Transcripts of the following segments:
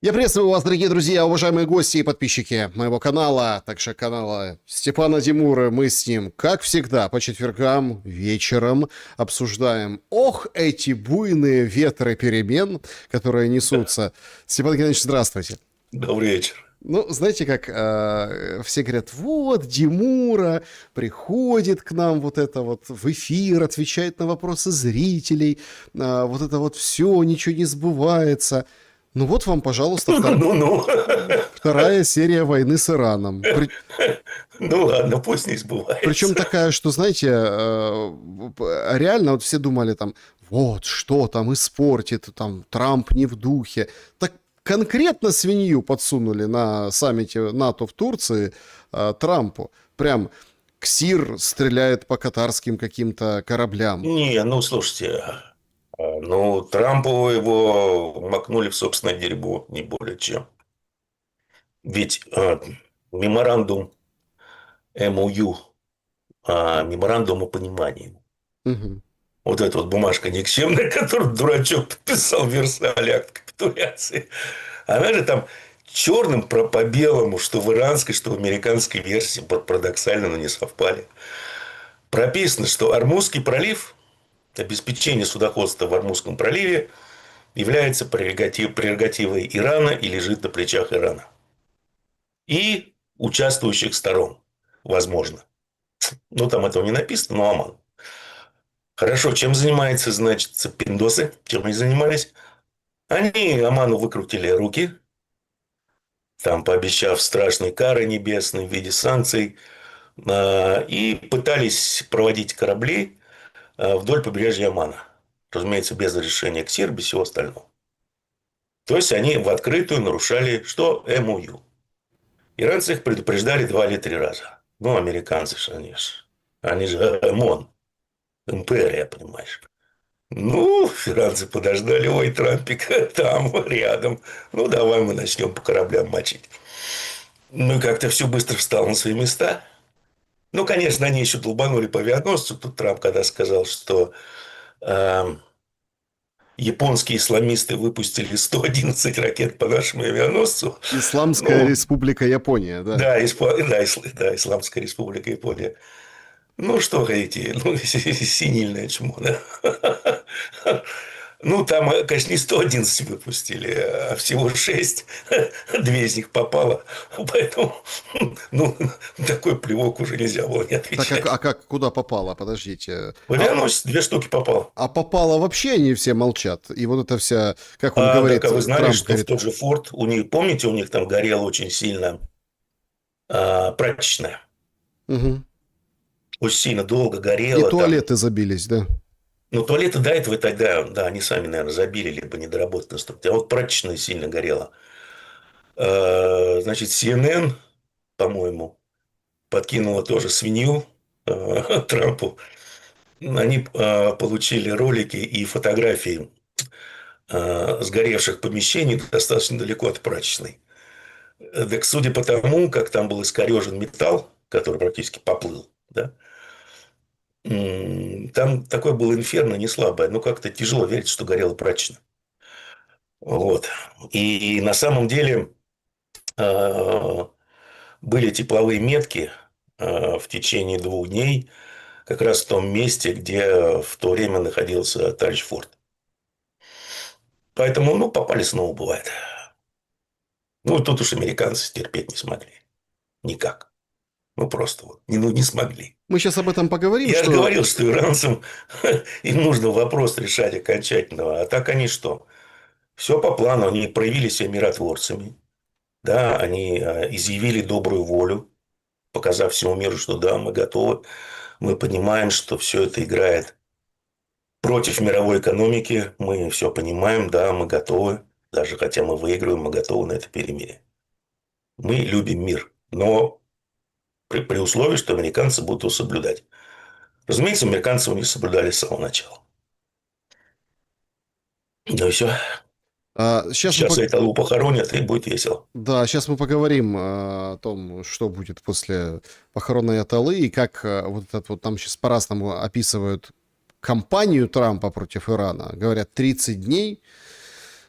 Я приветствую вас, дорогие друзья, уважаемые гости и подписчики моего канала, также канала Степана Демуры. Мы с ним, как всегда, по четвергам вечером обсуждаем, эти буйные ветры перемен, которые несутся. Степан Геннадьевич, здравствуйте. Добрый вечер. Ну, знаете, как все говорят, вот, Демура приходит к нам в эфир, отвечает на вопросы зрителей, вот это вот все, ничего не сбывается. Ну вот вам, пожалуйста, Ну-ну. вторая серия войны с Ираном. Ну ладно, пусть не сбывается. Причем такая, что, знаете, реально вот все думали там, вот, что там испортит, там, Трамп не в духе. Так конкретно свинью подсунули на саммите НАТО в Турции Трампу. Прям КСИР стреляет по катарским каким-то кораблям. Не, ну слушайте, Трампу его макнули в собственное дерьмо, не более чем. Ведь меморандум МОЮ, меморандум о понимании, Угу. вот эта вот бумажка никчемная, которую дурачок подписал в Версале, акт капитуляции, она же там черным по белому, что в иранской, что в американской версии, парадоксально, но не совпали. Прописано, что Ормузский пролив, обеспечение судоходства в Ормузском проливе является прерогативой Ирана и лежит на плечах Ирана. И участвующих сторон, возможно. Ну, там этого не написано, но Оман. Хорошо, чем занимаются, значит, пиндосы? Чем они занимались? Они Оману выкрутили руки, там пообещав страшные кары небесные в виде санкций, и пытались проводить корабли вдоль побережья Омана. Разумеется, без разрешения КСИР, без всего остального. То есть, они в открытую нарушали что? МОЮ. Иранцы их предупреждали 2 или 3 раза. Ну, американцы же, они же ОМОН. Империя, понимаешь. Ну, иранцы подождали, ой, Трампик там, рядом. Ну, давай мы начнем по кораблям мочить. Ну, и как-то все быстро встало на свои места. Ну, конечно, они еще долбанули по авианосцу. Тут Трамп когда сказал, что японские исламисты выпустили 111 ракет по нашему авианосцу. Исламская Ну, республика Япония, да. да, Исламская республика Япония. Ну, что хотите, ну, синильное чмо, да. Ну, там, конечно, не 111 выпустили, а всего 6. 2 из них попало. Поэтому, ну, такой плевок уже нельзя было не Так, отвечать. куда попало? Подождите. В авианосец 2 штуки попало. А попало вообще, они все молчат. И вот это вся, как он говорит, Так, а вы знали, Трамп что в говорит, тот же Форд, помните, у них там горела очень сильно прачечная. угу. Очень сильно долго И горела там. туалеты забились, да. Ну, туалеты до этого тогда, да, они сами, наверное, забили, либо недоработка инструкции. А вот прачечная сильно горела. Значит, CNN, по-моему, подкинула тоже свинью Трампу. Они получили ролики и фотографии сгоревших помещений достаточно далеко от прачечной. Так судя по тому, как там был искорежен металл, который практически поплыл, да, там такое было инферно не слабое. Ну, как-то тяжело верить, что горело прачечная. Вот. И на самом деле были тепловые метки в течение 2 дней как раз в том месте, где в то время находился товарищ Форд. Поэтому, ну, попали снова, бывает. Ну, тут уж американцы терпеть не смогли. Никак. Ну, просто вот не смогли. Мы сейчас об этом поговорим, Я же что... говорил, что иранцам им нужно вопрос решать окончательно. А так они что? Все по плану. Они проявили себя миротворцами. Да, они изъявили добрую волю, показав всему миру, что да, мы готовы. Мы понимаем, что все это играет против мировой экономики. Мы все понимаем, да, мы готовы. Даже хотя мы выигрываем, мы готовы на это перемирие. Мы любим мир, но при условии, что американцы будут его соблюдать. Разумеется, американцы его не соблюдали с самого начала. Ну и все. Сейчас Сейчас Айталу похоронят, и будет весело. Да, сейчас мы поговорим о том, что будет после похоронной Аталы, и как вот этот вот там сейчас по-разному описывают кампанию Трампа против Ирана. Говорят, 30 дней.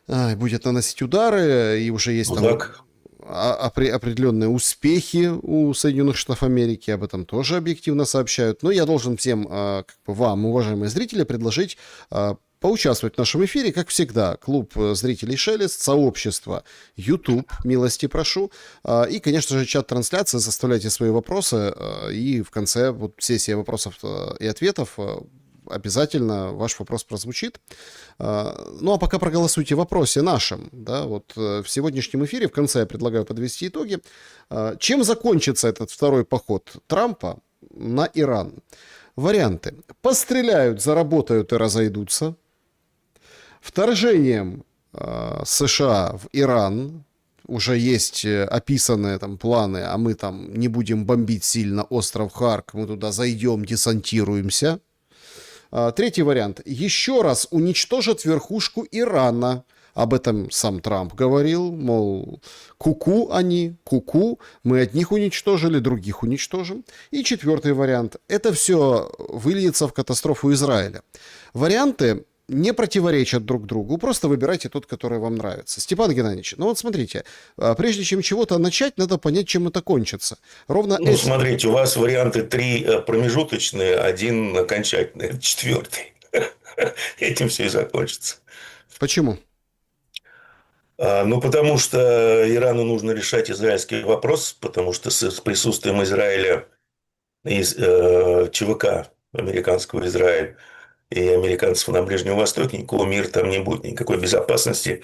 будет наносить удары, и уже есть Ну там так. определенные успехи у Соединенных Штатов Америки, об этом тоже объективно сообщают. Но я должен всем, как бы вам, уважаемые зрители, предложить поучаствовать в нашем эфире, как всегда. Клуб зрителей Шелест, сообщество YouTube, милости прошу. И, конечно же, чат трансляции, заставляйте свои вопросы. И в конце вот сессии вопросов и ответов обязательно ваш вопрос прозвучит. Ну, а пока проголосуйте в вопросе нашем. Да, вот в сегодняшнем эфире в конце я предлагаю подвести итоги. Чем закончится этот второй поход Трампа на Иран? Варианты. Постреляют, заработают и разойдутся. Вторжением США в Иран. Уже есть описанные там планы, а мы там не будем бомбить сильно остров Харк, мы туда зайдем, десантируемся. Третий вариант. Еще раз уничтожат верхушку Ирана. Об этом сам Трамп говорил, мол, куку они, куку, мы одних уничтожили, других уничтожим. И четвертый вариант. Это все выльется в катастрофу Израиля. Варианты не противоречат друг другу, просто выбирайте тот, который вам нравится. Степан Геннадьевич, ну вот смотрите, прежде чем чего-то начать, надо понять, чем это кончится. Ровно Ну, смотрите, у вас варианты 3 промежуточные, 1 окончательный, 4. Этим все и закончится. Почему? Ну, потому что Ирану нужно решать израильский вопрос, потому что с присутствием Израиля из ЧВК американского Израиль и американцев на Ближнем Востоке, никакого мира там не будет, никакой безопасности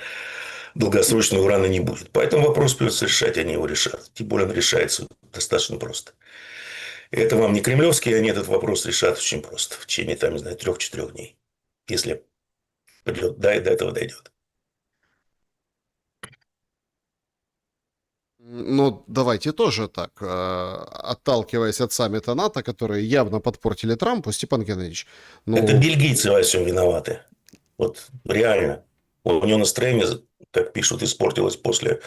долгосрочной у Ирана не будет. Поэтому вопрос придется решать, они его решат. Тем более он решается достаточно просто. И это вам не кремлевские, они этот вопрос решат очень просто. В течение, там, не знаю, 3-4 дней. Если придет, да, и до этого дойдет. Ну, давайте тоже так, отталкиваясь от саммита НАТО, которые явно подпортили Трампу, Степан Геннадьевич, Это ну, бельгийцы во всем виноваты. Вот реально. У него настроение, как пишут, испортилось после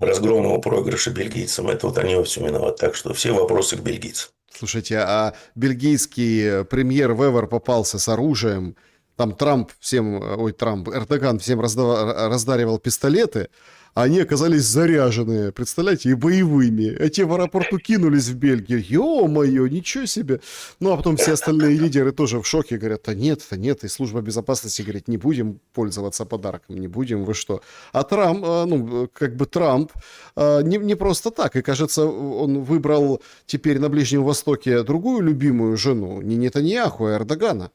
разгромного проигрыша бельгийцам. Это вот они во всем виноваты. Так что все вопросы к бельгийцам. слушайте, а бельгийский премьер Вевер попался с оружием, там Трамп всем, ой, Трамп, Эрдоган всем раздаривал пистолеты, а они оказались заряженные, представляете, и боевыми. А те в аэропорту кинулись в Бельгию. Ё-моё, ничего себе. Ну, а потом все остальные лидеры тоже в шоке, говорят, да нет, и служба безопасности говорит, не будем пользоваться подарком, не будем, вы что. А Трамп, ну, как бы Трамп, не просто так, и кажется, он выбрал теперь на Ближнем Востоке другую любимую жену, не Нетаньяху, а Эрдогана.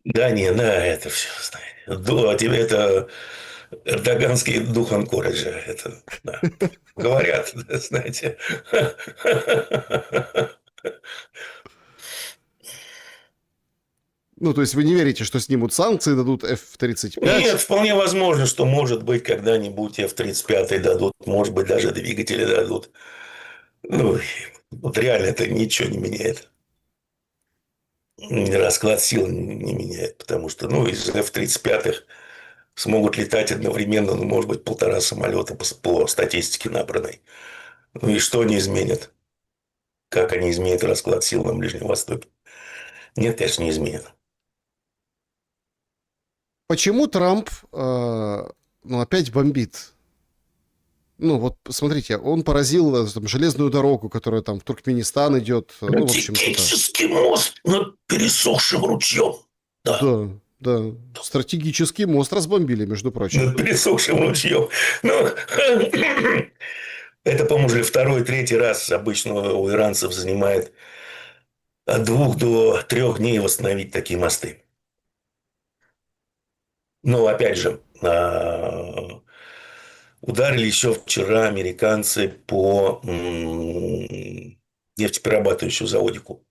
Да, не, на это все, знаете. Тебе это эрдоганский дух Анкориджа. Это, да. Говорят, знаете. Ну, то есть вы не верите, что снимут санкции, дадут Нет, F-35? вполне возможно, что, может быть, когда-нибудь F-35 дадут, может быть, даже двигатели дадут. Ну, вот реально это ничего не меняет. Расклад сил не меняет, потому что, ну, из F-35 смогут летать одновременно, ну, может быть, 1,5 самолета по статистике набранной. Ну, и что они изменят? Как они изменят расклад сил на Ближнем Востоке? Нет, конечно, не изменят. Почему Трамп, ну, опять бомбит? Ну, вот смотрите, он поразил там, железную дорогу, которая там в Туркменистан идет. Ну, в общем, туда. Стратегический мост над пересохшим ручьем. Да, Да, да. Стратегический мост разбомбили, между прочим. над пересохшим ручьем. Ну, это, по-моему, уже второй, третий раз обычно у иранцев занимает от 2 до 3 дней восстановить такие мосты. Но, опять же, ударили еще вчера американцы по нефтеперерабатывающему заводику.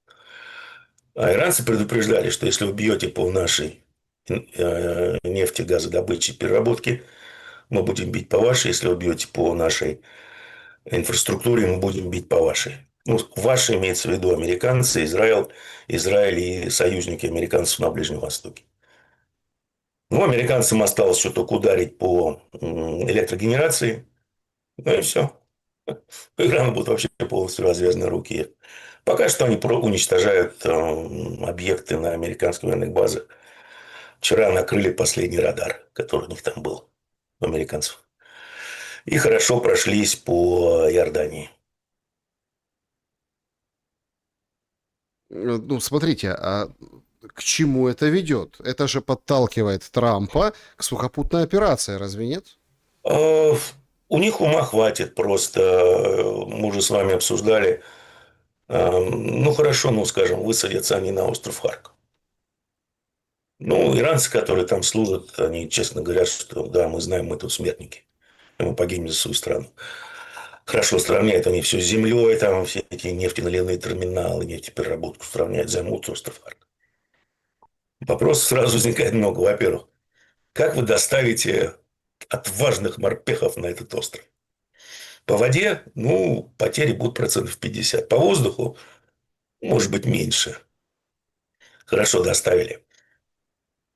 А иранцы предупреждали, что если вы бьете по нашей нефти, газодобыче, переработке, мы будем бить по вашей. Если вы бьете по нашей инфраструктуре, мы будем бить по вашей. Ну, ваши имеется в виду американцы, Израиль и союзники американцев на Ближнем Востоке. Ну, американцам осталось еще только ударить по электрогенерации. Ну и все. У Ирана будут вообще полностью развязаны руки. Пока что они уничтожают объекты на американских военных базах. Вчера накрыли последний радар, который у них там был, у американцев. И хорошо прошлись по Иордании. Ну, смотрите, а к чему это ведет? Это же подталкивает Трампа к сухопутной операции, разве нет? А, У них ума хватит просто. Мы уже с вами обсуждали. Ну, хорошо, ну, скажем, высадятся они на остров Харк. Ну, иранцы, которые там служат, они честно говорят, что да, мы знаем, мы тут смертники. И мы погибнем за свою страну. Хорошо, сравняют они все с землей, там все эти нефтеналивные терминалы, нефтепереработку сравняют, займут остров Харк. Вопросов сразу возникает много. Во-первых, как вы доставите отважных морпехов на этот остров? По воде, ну, потери будут процентов 50. По воздуху, может быть, меньше. Хорошо доставили.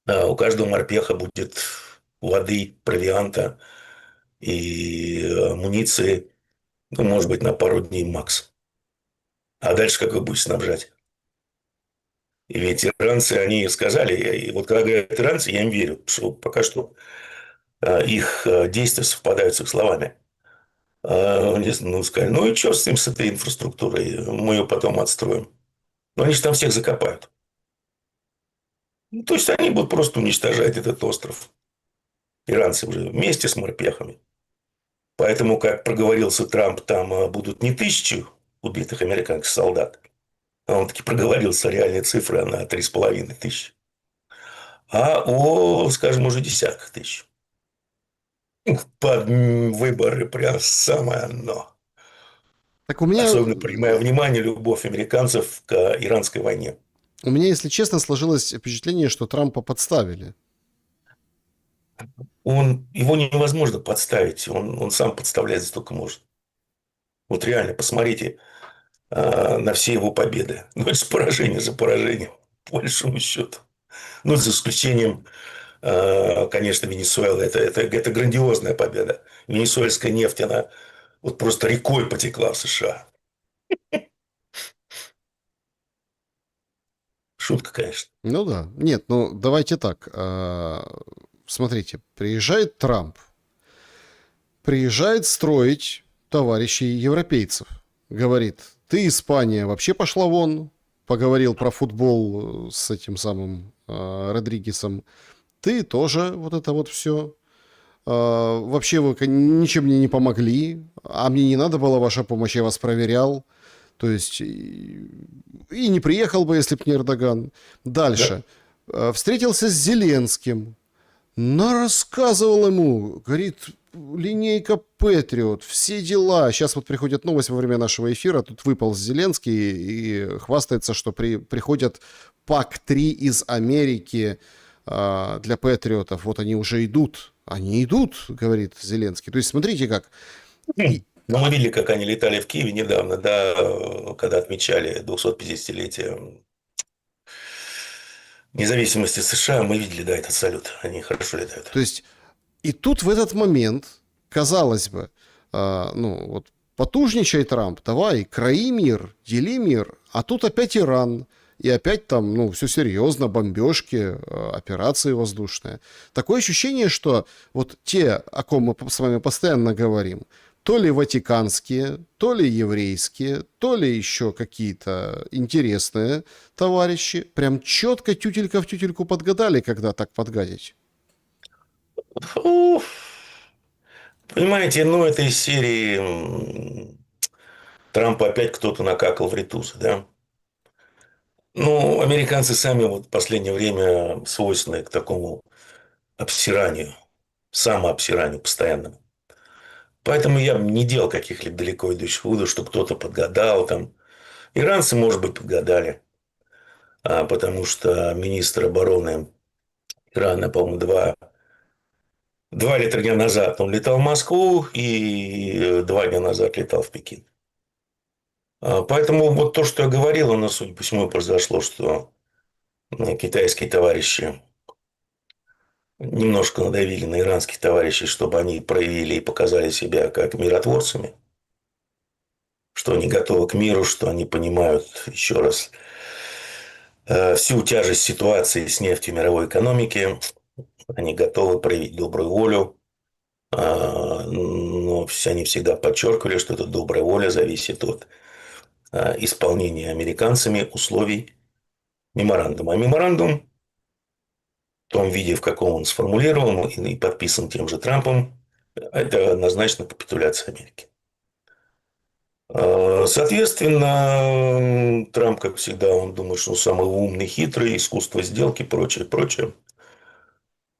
А у каждого морпеха будет воды, провианта и амуниции, ну, может быть, на пару дней макс. А дальше как вы будете снабжать? И ведь иранцы, они сказали, и вот когда говорят иранцы, я им верю, что пока что их действия совпадают с их словами. Они, ну, сказали, ну и что с ним, с этой инфраструктурой, мы ее потом отстроим. Но они же там всех закопают. Ну, то есть они будут просто уничтожать этот остров. Иранцы уже вместе с морпехами. Поэтому, как проговорился Трамп, там будут не тысячи убитых американских солдат, а он таки проговорился реальные цифры на 3,5 тысячи, а о, скажем, уже десятках тысяч. Под выборы прям самое оно. Так у меня, Особенно принимая внимание любовь американцев к иранской войне. если честно, сложилось впечатление, что Трампа подставили. Его невозможно подставить, он сам подставляется столько может. Вот реально, посмотрите на все его победы. Ну, это же поражение за поражением, по большому счету. Ну, за исключением, конечно, Венесуэлы. Это грандиозная победа. Венесуэльская нефть, она вот просто рекой потекла в США. Шутка, конечно. Ну да. Нет, ну давайте так. Смотрите, приезжает Трамп, приезжает строить товарищей европейцев. Говорит, ты, Испания, вообще пошла вон. Поговорил про футбол с этим самым Родригесом. Ты тоже вот это вот все. Вообще вы ничем мне не помогли, а мне не надо была ваша помощь, я вас проверял. То есть и не приехал бы, если бы не Эрдоган. Да? Дальше. Встретился с Зеленским. Рассказывал ему, говорит, линейка Патриот, все дела. Сейчас вот приходит новость во время нашего эфира, тут выпал Зеленский и хвастается, что приходят ПАК-3 из Америки для патриотов. Вот они уже идут. Они идут, говорит Зеленский. То есть смотрите как. Ну, мы видели, как они летали в Киеве недавно, да, когда отмечали 250-летие независимости США. Мы видели, да, этот салют. Они хорошо летают. То есть и тут в этот момент, казалось бы, ну вот потужничай Трамп, давай, краи мир, дели мир, а тут опять Иран. И опять там, ну, все серьезно, бомбежки, операции воздушные. Такое ощущение, что вот те, о ком мы с вами постоянно говорим, то ли ватиканские, то ли еврейские, то ли еще какие-то интересные товарищи, прям четко тютелька в тютельку подгадали, когда так подгадить. Фу. Понимаете, ну, это из серии Трампа опять кто-то накакал в ритузы, да? Ну, американцы сами вот в последнее время свойственны к такому обсиранию, самообсиранию постоянному. Поэтому я бы не делал каких-либо далеко идущих выводов, что кто-то подгадал там. Иранцы, может быть, подгадали, потому что министр обороны Ирана, по-моему, два или 3 дня назад он летал в Москву и 2 дня назад летал в Пекин. Поэтому вот то, что я говорил, оно, судя по всему, произошло, что китайские товарищи немножко надавили на иранских товарищей, чтобы они проявили и показали себя как миротворцами, что они готовы к миру, что они понимают, еще раз, всю тяжесть ситуации с нефтью мировой экономики. Они готовы проявить добрую волю, но они всегда подчеркивали, что эта добрая воля зависит от исполнения американцами условий меморандума. А меморандум в том виде, в каком он сформулирован и подписан тем же Трампом, это однозначно капитуляция Америки. Соответственно, Трамп, как всегда, он думает, что он самый умный, хитрый, искусство сделки, прочее, прочее.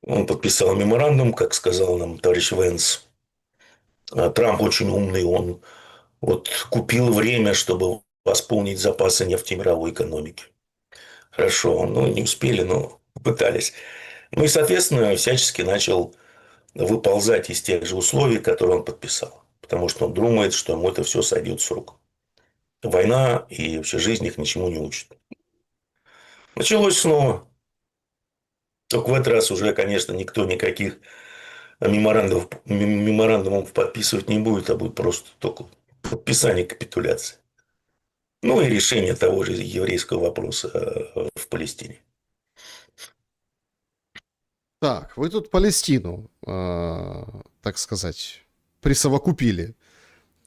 Он подписал меморандум, как сказал нам товарищ Венс. Трамп очень умный, он вот купил время, чтобы восполнить запасы нефти мировой экономики. Хорошо, ну не успели, но попытались. Ну и, соответственно, всячески начал выползать из тех же условий, которые он подписал. Потому что он думает, что ему это все сойдет с рук. Война и вообще жизнь их ничему не учит. Началось снова. Только в этот раз уже, конечно, никто никаких меморандумов подписывать не будет, а будет просто только подписание капитуляции. Ну и решение того же еврейского вопроса в Палестине. Так, вы тут Палестину, так сказать, присовокупили.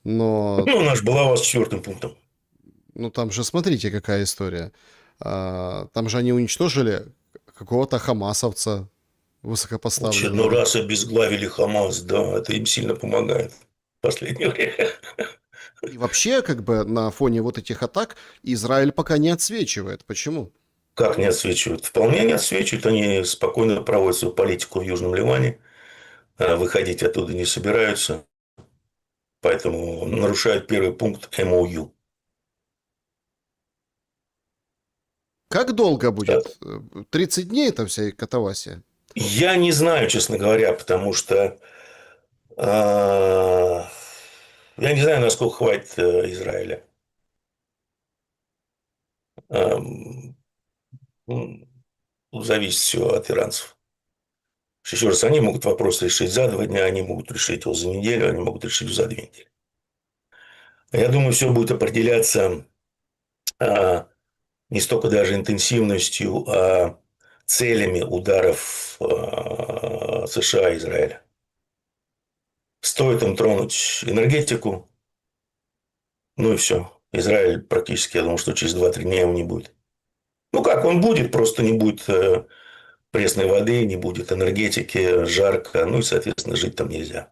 Но, Ну, наш была с четвертым пунктом. ну, там же, смотрите, какая история. Там же они уничтожили какого-то хамасовца В очередной высокопоставленного. раз обезглавили Хамас, да, это им сильно помогает в последнее время. И вообще, как бы, на фоне вот этих атак Израиль пока не отсвечивает. Почему? Как не отсвечивают? Вполне не отсвечивают. Они спокойно проводят свою политику в Южном Ливане. Выходить оттуда не собираются. Поэтому нарушают первый пункт МОЮ. Как долго будет? 30 дней это вся катавасия? Я не знаю, честно говоря, потому что я не знаю, насколько хватит Израиля. Эм, Зависит все от иранцев. Еще раз, они могут вопрос решить за 2 дня, они могут решить его за неделю, они могут решить за 2 недели. Я думаю, все будет определяться а, не столько даже интенсивностью, а целями ударов США и Израиля. Стоит им тронуть энергетику, ну и все. Израиль практически, я думаю, что через 2-3 дня его не будет. Ну как, он будет, просто не будет пресной воды, не будет энергетики, жарко, ну и, соответственно, жить там нельзя.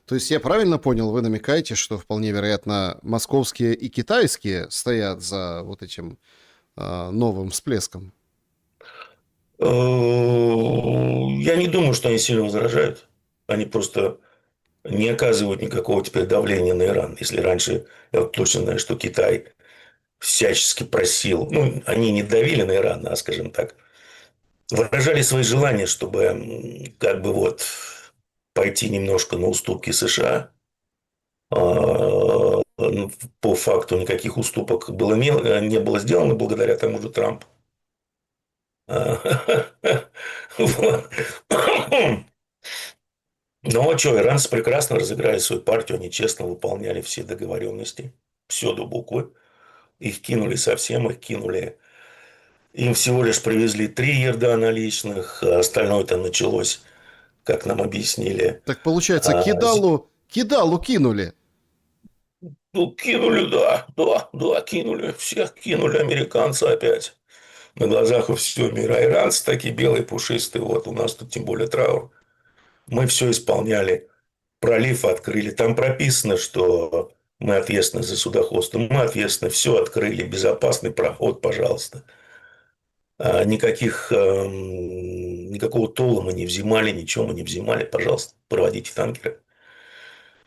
То есть я правильно понял, вы намекаете, что вполне вероятно московские и китайские стоят за вот этим новым всплеском? Я не думаю, что они сильно возражают. Они просто не оказывают никакого теперь давления на Иран. Если раньше, я вот точно знаю, что Китай всячески просил, ну, они не давили на Иран, а, скажем так, выражали свои желания, чтобы как бы вот пойти немножко на уступки США. Ну, по факту никаких уступок не было сделано благодаря тому же Трампу. Вот. Но что, иранцы прекрасно разыграли свою партию, они честно выполняли все договоренности, все до буквы. Их кинули совсем, их кинули. Им всего лишь привезли 3 ярда наличных, а остальное там началось, как нам объяснили. Так получается, а, кидалу кинули. Ну, кинули, да, да, да, кинули. Всех кинули американцы опять. На глазах у всего мира. Иранцы такие белые, пушистые. Вот у нас тут тем более траур. Мы все исполняли. Пролив открыли. Там прописано, что мы ответственны за судоходство. Мы ответственны. Все открыли. Безопасный проход, пожалуйста. Никакого тола мы не взимали, ничего мы не взимали. Пожалуйста, проводите танкеры.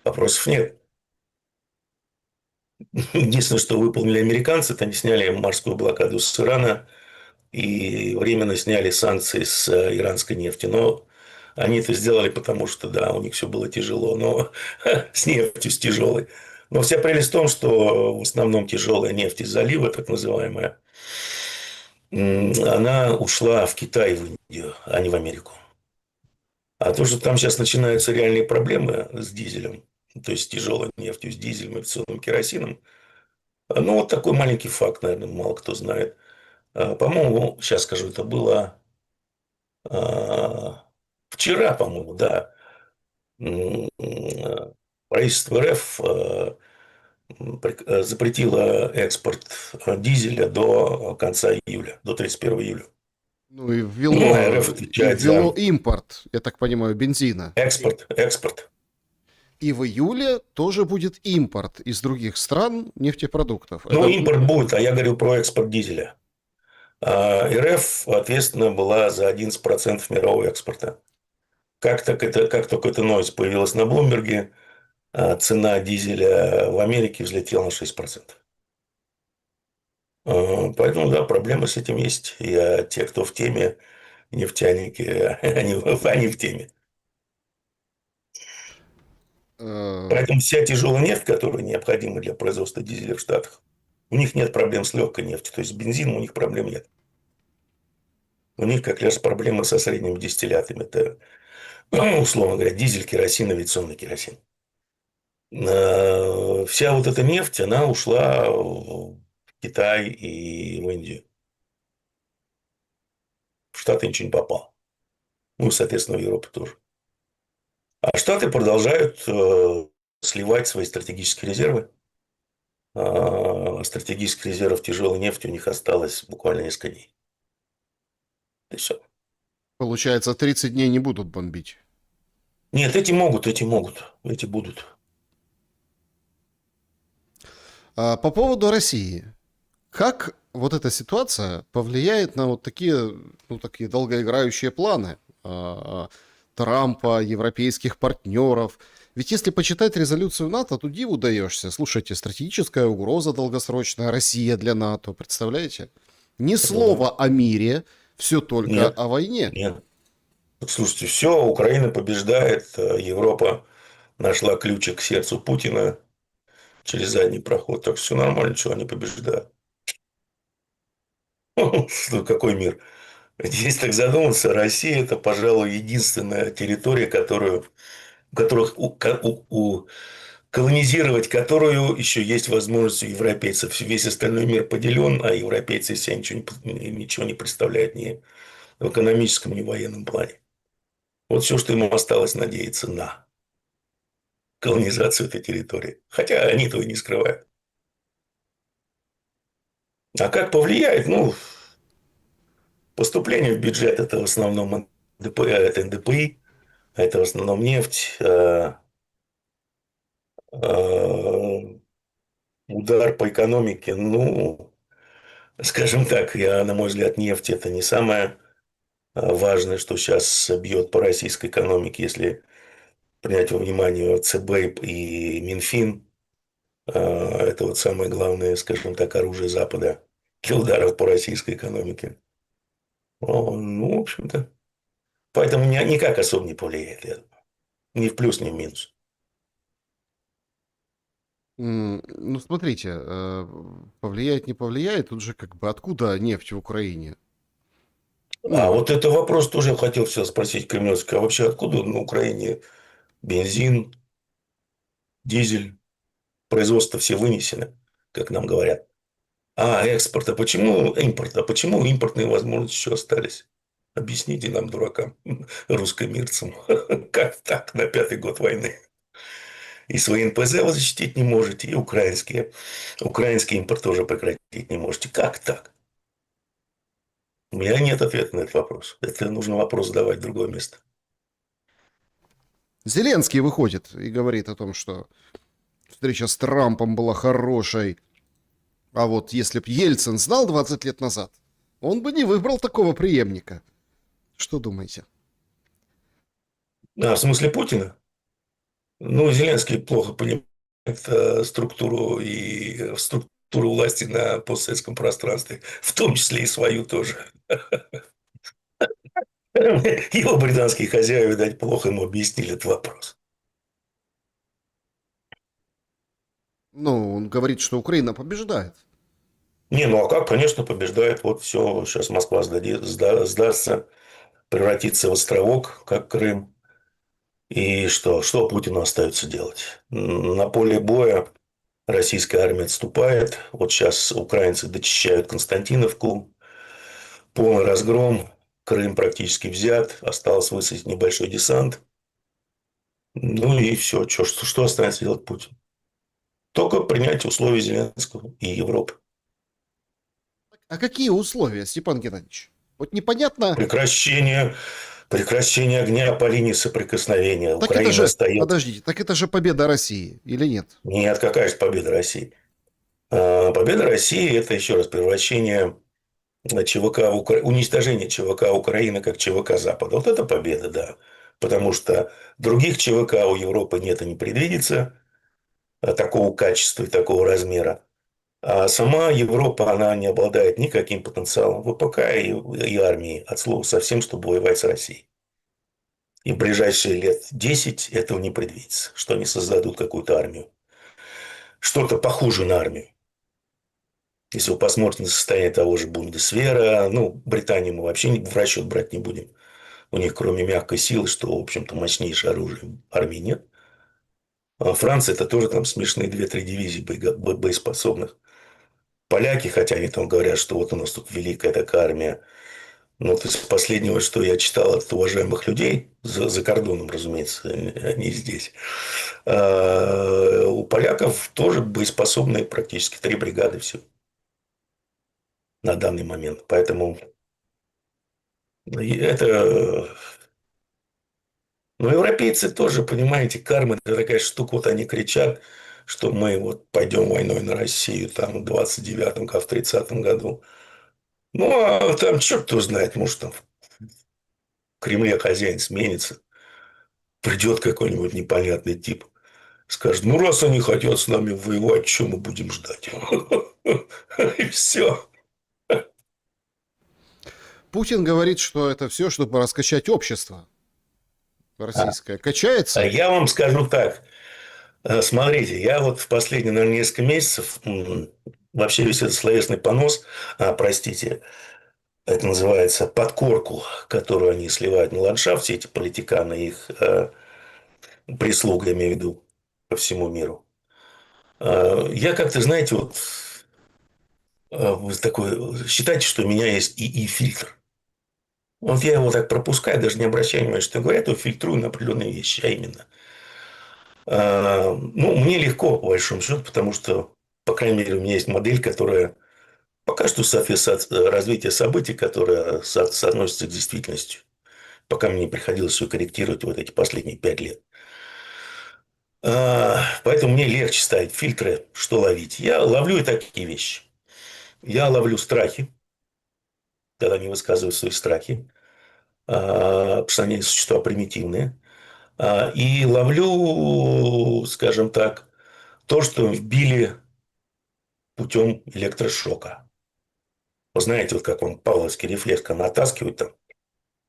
Вопросов нет. Единственное, что выполнили американцы, это они сняли морскую блокаду с Ирана и временно сняли санкции с иранской нефти. Но они это сделали, потому что, да, у них все было тяжело, но с нефтью, с тяжелой. Но вся прелесть в том, что в основном тяжелая нефть из залива, так называемая, она ушла в Китай, в Индию, а не в Америку. А то, что там сейчас начинаются реальные проблемы с дизелем, то есть с тяжелой нефтью, с дизелем, авиационным керосином, Ну, вот такой маленький факт, наверное, мало кто знает. По-моему, сейчас скажу, это было вчера, по-моему, да. Правительство РФ запретило экспорт дизеля до конца июля, до 31 июля. Ну и Ну, а ввело, РФ и отвечает ввело за импорт, я так понимаю, бензина. экспорт. И в июле тоже будет импорт из других стран нефтепродуктов. Ну, Это импорт будет, а я говорю про экспорт дизеля. РФ ответственна была за 11% мирового экспорта. Как только эта новость появилась на Блумберге, цена дизеля в Америке взлетела на 6%. Поэтому, да, проблемы с этим есть. Те, кто в теме, нефтяники, они в теме. э, Поэтому вся тяжелая нефть, которая необходима для производства дизеля в Штатах, у них нет проблем с легкой нефтью. То есть с бензином у них проблем нет. У них как раз проблемы со средними дистиллятами. Это, условно говоря, дизель, керосин, авиационный керосин. Вся вот эта нефть, она ушла в Китай и в Индию. В Штаты ничего не попало. Ну, соответственно, в Европу тоже. А Штаты продолжают сливать свои стратегические резервы. Стратегических резервов тяжелой нефти у них осталось буквально несколько дней. И все. Получается, 30 дней не будут бомбить. Нет, эти будут. По поводу России. Как вот эта ситуация повлияет на вот такие, ну, такие долгоиграющие планы Трампа, европейских партнеров? Ведь если почитать резолюцию НАТО, то диву даешься. Слушайте, стратегическая угроза долгосрочная, Россия для НАТО, представляете? Ни Ну, слова о мире, все только нет, о войне. нет. Слушайте, все, Украина побеждает, Европа нашла ключик к сердцу Путина через задний проход. Так все нормально, что они побеждают. Какой мир? Если так задуматься, Россия – это, пожалуй, единственная территория, колонизировать которую еще есть возможность у европейцев. Весь остальной мир поделен, а европейцы из себя ничего не представляют ни в экономическом, ни в военном плане. Вот все, что ему осталось надеяться на колонизацию этой территории. Хотя они этого и не скрывают. А как повлияет? Ну, поступление в бюджет – это в основном это НДПИ, это в основном нефть, удар по экономике. Ну, скажем так, на мой взгляд, нефть – это не самое важное, что сейчас бьет по российской экономике, если принять во внимание ЦБ и Минфин. Это вот самое главное, скажем так, оружие Запада для ударов по российской экономике. Ну, в общем-то. Поэтому никак особо не повлияет. Ни в плюс, ни в минус. Ну, смотрите, повлияет, не повлияет, тут же как бы откуда нефть в Украине? А Ну, вот это вопрос тоже я хотел сейчас спросить Кремлевского. А вообще откуда на Украине бензин, дизель, производство все вынесено, как нам говорят? Экспорт. А почему импорт? А почему импортные возможности еще остались? Объясните нам, дуракам, русскомирцам, как так на пятый год войны? И свои НПЗ вы защитить не можете, и украинский импорт тоже прекратить не можете. Как так? У меня нет ответа на этот вопрос. Это нужно вопрос задавать в другое место. Зеленский выходит и говорит о том, что встреча с Трампом была хорошей, а вот если б Ельцин знал 20 лет назад, он бы не выбрал такого преемника. Что думаете? В смысле Путина? Ну, Зеленский плохо понимает структуру власти на постсоветском пространстве, в том числе и свою тоже. Его британские хозяева, видать, плохо ему объяснили этот вопрос. Ну, он говорит, что Украина побеждает. Не, ну а как, конечно, побеждает. Вот все, сейчас Москва сдастся, превратится в островок, как Крым. И что? Что Путину остается делать? На поле боя Российская армия отступает. Вот сейчас украинцы дочищают Константиновку. Полный разгром. Крым практически взят. Осталось высадить небольшой десант. Ну и все. Что останется делать Путин? Только принять условия Зеленского и Европы. А какие условия, Степан Геннадьевич? Вот непонятно. Прекращение, прекращение огня по линии соприкосновения. Так это Украина же, остается. подождите, так это же победа России или нет? Нет, какая же победа России? Победа России – это, еще раз, превращение ЧВК, уничтожение ЧВК Украины как ЧВК Запада. Вот это победа, да. Потому что других ЧВК у Европы нет и не предвидится такого качества и такого размера. А сама Европа, она не обладает никаким потенциалом ВПК и армии от слова совсем, чтобы воевать с Россией. И в ближайшие лет 10 этого не предвидится, что они создадут какую-то армию. Что-то похуже на армию. Если вы посмотрите на состояние того же Бундесвера, ну, Британию мы вообще в расчет брать не будем. У них, кроме мягкой силы, что, в общем-то, мощнейшее оружие, армии нет. А Франция – это тоже там смешные 2-3 дивизии боеспособных. Поляки, хотя они там говорят, что вот у нас тут великая такая армия. Но вот из последнего, что я читал от уважаемых людей, за кордоном, разумеется, они здесь, у поляков тоже боеспособные практически 3 бригады все на данный момент. Поэтому это... Но европейцы тоже, понимаете, карма – это такая штука, вот они кричат, что мы вот пойдем войной на Россию там в 29-м, как в 30-м году. Ну, а там черт его знает, может, там в Кремле хозяин сменится, придет какой-нибудь непонятный тип, скажет, ну, раз они хотят с нами воевать, что мы будем ждать? И все. Путин говорит, что это все, чтобы раскачать общество российское. А Качается? я вам скажу так. Смотрите, я вот в последние, наверное, несколько месяцев вообще весь этот словесный понос, простите, это называется подкорку, которую они сливают на ландшафт, все эти политиканы, их прислуга, имею в виду, по всему миру. Я как-то, знаете, вот такой, считайте, что у меня есть ИИ-фильтр. Вот я его так пропускаю, даже не обращая внимания, что говорят, то фильтрую на определенные вещи, а именно. Ну, мне легко, по большому счету, потому что, по крайней мере, у меня есть модель, которая пока что соответствует развитию событий, которая соотносится к действительности. Пока мне не приходилось все корректировать вот эти последние 5 лет. Поэтому мне легче ставить фильтры, что ловить. Я ловлю и такие вещи. Я ловлю страхи, когда не высказываю свои страхи, потому что они существа примитивные. И ловлю, скажем так, то, что вбили путем электрошока. Вы знаете, вот как он павловский рефлекс, когда натаскивает там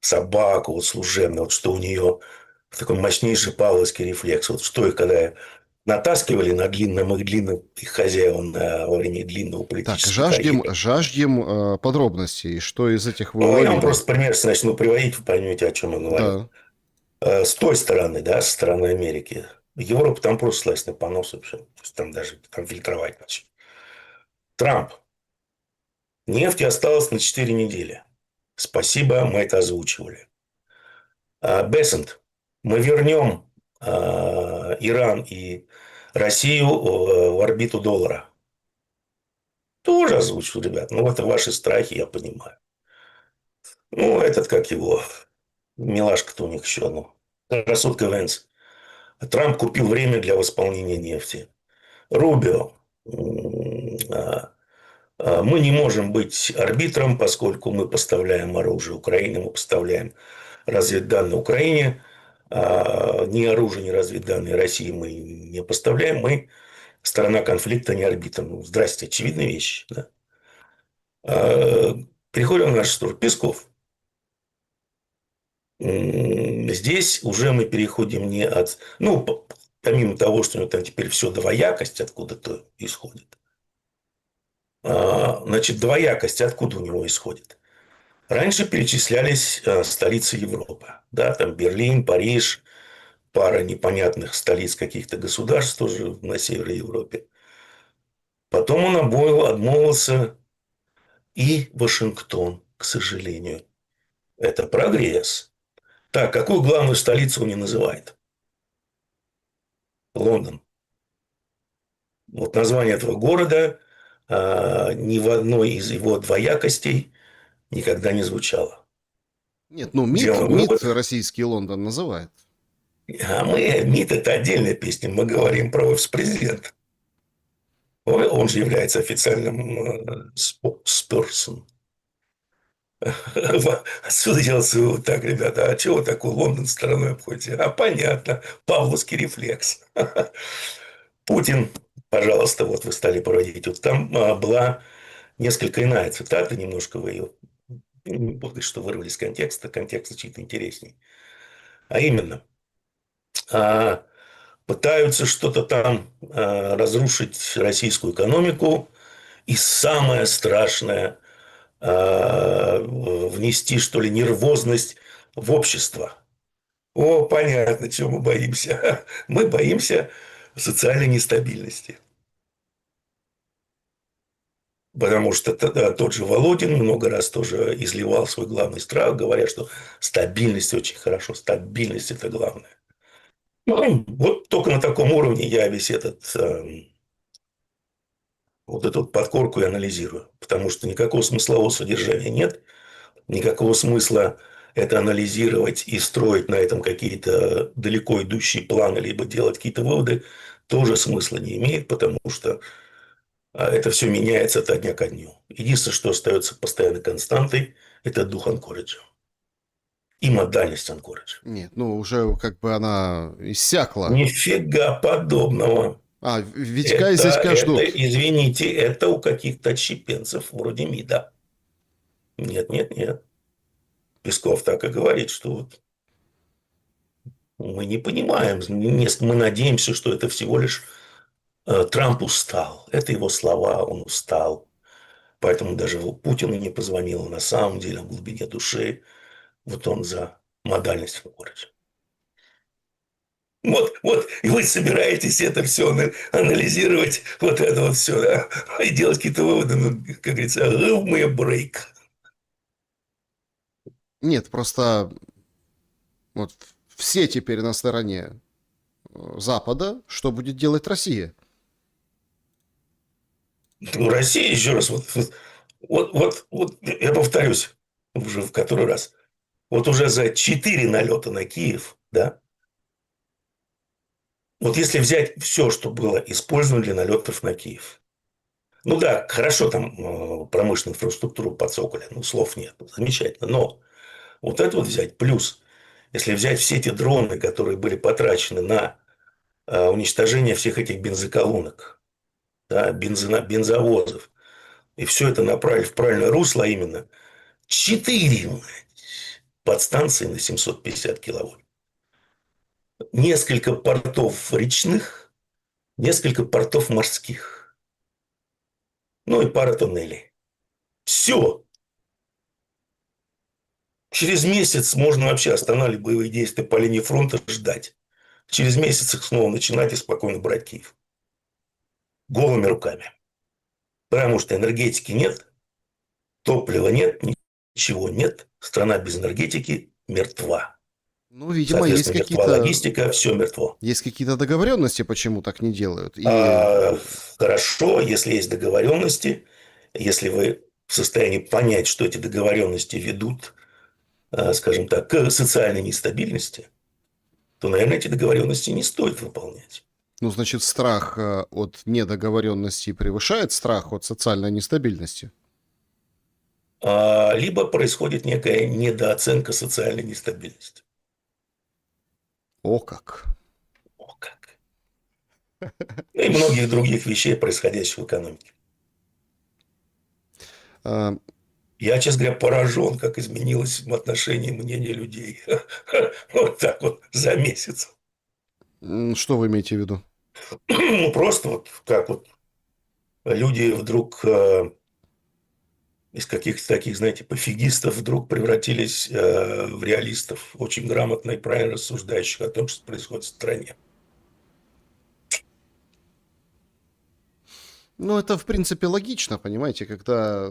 собаку вот служебную, вот что у нее такой мощнейший павловский рефлекс. Вот что и когда натаскивали на длинном их длинном их хозяевам во время длинного Так, политической жаждем, карьеры. жаждем подробностей, что из этих вы Ну, я вам уловили. просто пример начну приводить, вы поймете, о чем я говорю. Да. С той стороны, да, со стороны Америки. Европа там просто слазь на понос вообще. То есть там даже там фильтровать начали. Трамп. Нефти осталось на 4 недели. Спасибо, мы это озвучивали. Бессент. Мы вернем Иран и Россию в орбиту доллара. Тоже озвучил, ребят. Ну, это ваши страхи, я понимаю. Ну, этот, как его, милашка-то у них еще, ну, красотка Венс. Трамп купил время для восполнения нефти. Рубио. Мы не можем быть арбитром, поскольку мы поставляем оружие Украине, мы поставляем разведданные Украине. Ни оружие, ни разведданные России мы не поставляем. Мы сторона конфликта, не арбитр. Ну, здрасте, очевидные вещи. Да? Переходим на наш тур. Песков. Здесь уже мы переходим не от... Ну, помимо того, что у него там теперь все двоякость откуда-то исходит. Значит, двоякость откуда у него исходит? Раньше перечислялись столицы Европы. Да, там Берлин, Париж, пара непонятных столиц каких-то государств тоже на Северной Европе. Потом он отмолвился и Вашингтон, к сожалению. Это прогресс. Так, какую главную столицу он не называет? Лондон. Вот название этого города ни в одной из его двоякостей никогда не звучало. Нет, ну Где он? Ну МИД вот, российский Лондон называет. МИД – это отдельная песня, мы говорим про офис президента. Он же является официальным споксперсоном. Отсюда делается вывод: так, ребята, а чего вы такой Лондон стороной обходите? А понятно, павловский рефлекс. Путин, пожалуйста, вот вы стали проводить. Вот там была несколько иная цитата, немножко вы ее, не буду говорить, что вырвали из контекста, контекст чуть интересней. А именно, а, пытаются что-то там разрушить российскую экономику, и самое страшное внести, что ли, нервозность в общество. О, понятно, чего мы боимся. Мы боимся социальной нестабильности. Потому что тот же Володин много раз тоже изливал свой главный страх, говоря, что стабильность очень хорошо, стабильность – это главное. Ну, вот только на таком уровне я весь вот эту вот подкорку и анализирую. Потому что никакого смыслового содержания нет, никакого смысла это анализировать и строить на этом какие-то далеко идущие планы, либо делать какие-то выводы, тоже смысла не имеет, потому что это все меняется от дня ко дню. Единственное, что остается постоянной константой, это дух анкориджа и модальность анкориджа. Нет, ну уже как бы она иссякла. Нифига подобного. А, Витька и зятька ждут. Извините, это у каких-то отщепенцев вроде МИДа. Нет, нет, нет. Песков так и говорит, что вот мы не понимаем, мы надеемся, что это всего лишь Трамп устал. Это его слова, он устал. Поэтому даже Путину не позвонил. На самом деле, в глубине души, вот он за модальность в городе. Вот, и вы собираетесь это все анализировать, вот это вот все, да, и делать какие-то выводы, ну, как говорится, give me a break. Нет, просто вот все теперь на стороне Запада. Что будет делать Россия? Ну, Россия, еще раз, вот, я повторюсь уже в который раз. Вот уже за 4 налета на Киев, да, вот если взять все, что было использовано для налетов на Киев. Ну да, хорошо, там промышленную инфраструктуру подсоколи, ну слов нет, замечательно. Но вот это вот взять, плюс, если взять все эти дроны, которые были потрачены на уничтожение всех этих бензоколонок, да, бензовозов, и все это направить в правильное русло, а именно 4 подстанции на 750 киловольт, несколько портов речных, несколько портов морских, ну и пара туннелей. Все. Через месяц можно вообще останавливать боевые действия по линии фронта, ждать. Через месяц их снова начинать и спокойно брать Киев. Голыми руками. Потому что энергетики нет, топлива нет, ничего нет. Страна без энергетики мертва. Ну, видимо, Соответственно, мертва логистика, все мертво. есть какие-то договоренности, почему так не делают. И Хорошо, если есть договоренности, если вы в состоянии понять, что эти договоренности ведут, скажем так, к социальной нестабильности, то, наверное, эти договоренности не стоит выполнять. ну, значит, страх от недоговоренности превышает страх от социальной нестабильности. Либо происходит некая недооценка социальной нестабильности. О как. О как. Ну и многих других вещей, происходящих в экономике. А, Я, честно говоря, поражен, как изменилось в отношении мнения людей. Вот так вот за месяц. Что вы имеете в виду? Ну, просто вот как вот люди вдруг из каких-то таких, знаете, пофигистов вдруг превратились в реалистов, очень грамотно и правильно рассуждающих о том, что происходит в стране. Ну, это, в принципе, логично, понимаете, когда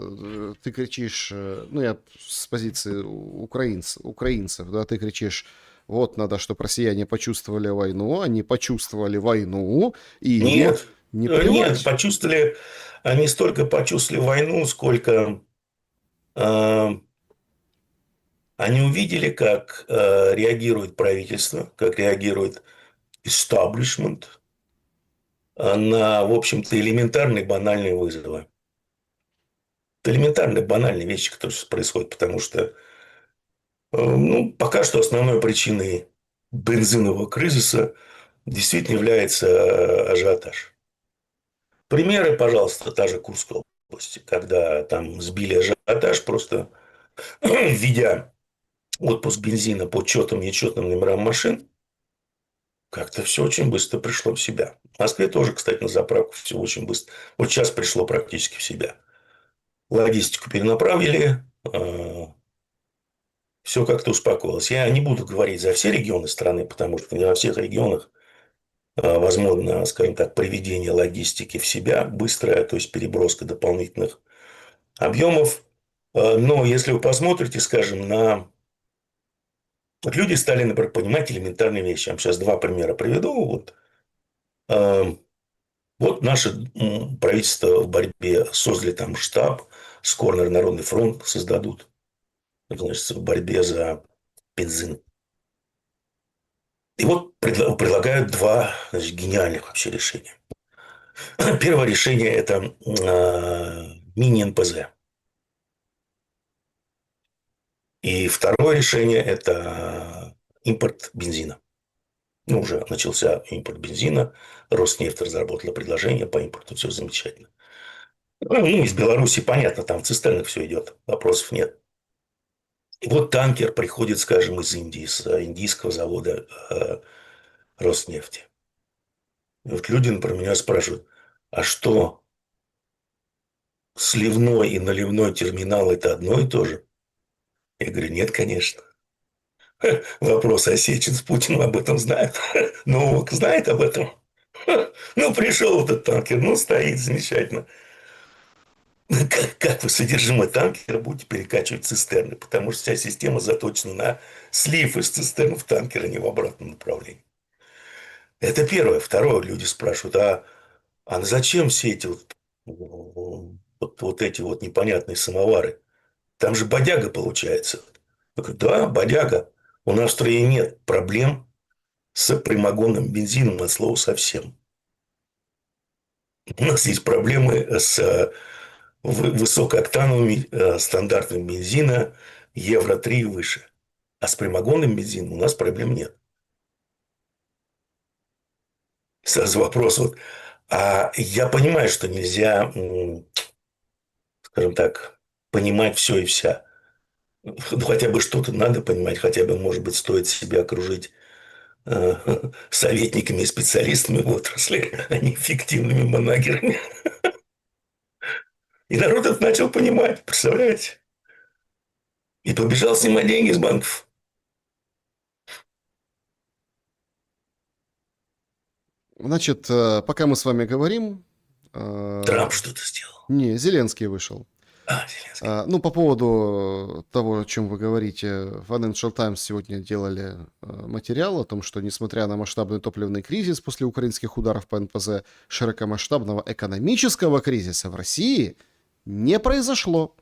ты кричишь, ну, я с позиции украинцев, да, ты кричишь, вот, надо, чтобы россияне почувствовали войну, они почувствовали войну, и им Нет, не нет, плевать. почувствовали, они столько почувствовали войну, сколько э, они увидели, как реагирует правительство, как реагирует establishment на, в общем-то, элементарные банальные вызовы. Это элементарные банальные вещи, которые сейчас происходят, потому что ну, пока что основной причиной бензинового кризиса действительно является ажиотаж. Примеры, пожалуйста, та же Курская область, когда там сбили ажиотаж, просто введя отпуск бензина по четным, нечетным номерам машин, как-то все очень быстро пришло в себя. В Москве тоже, кстати, на заправку все очень быстро. Вот сейчас пришло практически в себя. Логистику перенаправили, все как-то успокоилось. Я не буду говорить за все регионы страны, потому что не во всех регионах возможно, скажем так, приведение логистики в себя быстрая, то есть переброска дополнительных объемов. Но если вы посмотрите, скажем, на... Вот люди стали, например, понимать элементарные вещи. Я вам сейчас два примера приведу. Вот, вот наше правительство в борьбе создали там штаб, скоро, наверное, Народный фронт создадут, значит, в борьбе за бензин. И вот предлагают два, значит, гениальных вообще решения. Первое решение – это мини-НПЗ. И второе решение – это импорт бензина. Ну, уже начался импорт бензина. Роснефть разработала предложение по импорту. Все замечательно. Ну, из Беларуси, понятно, там в цистернах все идет. Вопросов нет. И вот танкер приходит, скажем, из Индии, с индийского завода Роснефти. И вот люди, например, меня спрашивают, а что, сливной и наливной терминал – это одно и то же? Я говорю, нет, конечно. Вопрос, а Сечин с Путиным об этом знают? Новак знает об этом? Ну, пришел этот танкер, ну, стоит замечательно. Как вы содержимое танкера будете перекачивать в цистерны? Потому что вся система заточена на слив из цистерн в танкер, а не в обратном направлении. Это первое. Второе, люди спрашивают, а зачем все эти вот эти вот непонятные самовары? Там же бодяга получается. Я говорю, да, бодяга. У нас в стране нет проблем с прямогонным бензином от слова совсем. У нас есть проблемы с высокооктановыми стандартами бензина Евро-3 и выше. А с прямогонным бензином у нас проблем нет. Сразу вопрос. Вот, а я понимаю, что нельзя, скажем так, понимать все и вся. Ну, хотя бы что-то надо понимать, хотя бы, может быть, стоит себя окружить э, советниками и специалистами в отрасли, а не фиктивными манагерами. И народ это начал понимать, представляете? И побежал снимать деньги с банков. Значит, пока мы с вами говорим, Трамп что-то сделал. не, Зеленский вышел. Зеленский. Ну, по поводу того, о чем вы говорите, Financial Times сегодня делали материал о том, что, несмотря на масштабный топливный кризис после украинских ударов по НПЗ, широкомасштабного экономического кризиса в России не произошло.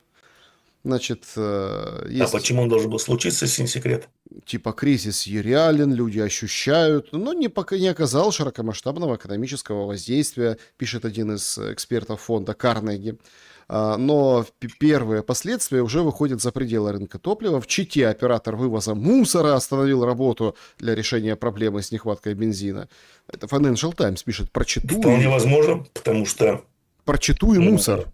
Значит, А есть почему он должен был случиться, если не секрет? типа кризис реален, люди ощущают, но пока не оказал широкомасштабного экономического воздействия, пишет один из экспертов фонда Карнеги. Но первые последствия уже выходят за пределы рынка топлива. В Чите оператор вывоза мусора остановил работу для решения проблемы с нехваткой бензина. Это Financial Times пишет про Читу Вполне возможно, потому что, и мусор.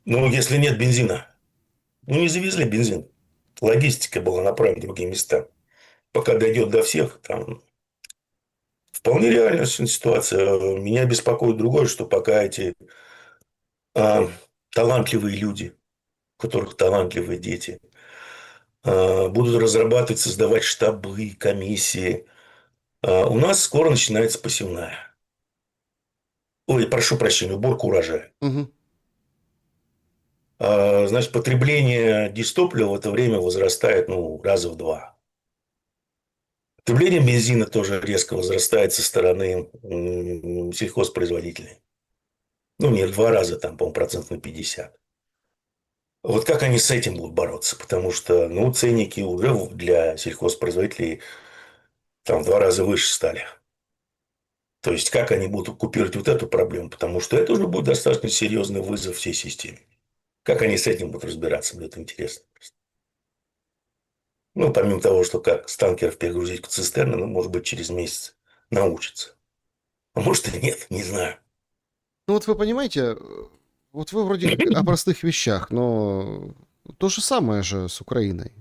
ну, если нет бензина, ну, не завезли бензин. Логистика была направлена в другие места. Пока дойдет до всех, там вполне реальная ситуация. Меня беспокоит другое, что пока эти талантливые люди, у которых талантливые дети, будут разрабатывать, создавать штабы, комиссии, у нас скоро начинается посевная. ой, прошу прощения, уборку урожая. Мгм. Значит, потребление дистоплива в это время возрастает, ну, раза в два. Потребление бензина тоже резко возрастает со стороны сельхозпроизводителей. Ну, не в 2 раза, там, по-моему, процентов на 50. Вот как они с этим будут бороться? Потому что, ну, ценники уже для сельхозпроизводителей там в 2 раза выше стали. То есть, как они будут купировать вот эту проблему? Потому что это уже будет достаточно серьезный вызов всей системе. Как они с этим будут разбираться, мне это интересно. Ну, помимо того, что как с танкеров перегрузить в цистерны, ну, может быть, через месяц научатся. А может и нет, не знаю. Ну вот вы понимаете, вот вы вроде как о простых вещах, но то же самое же с Украиной.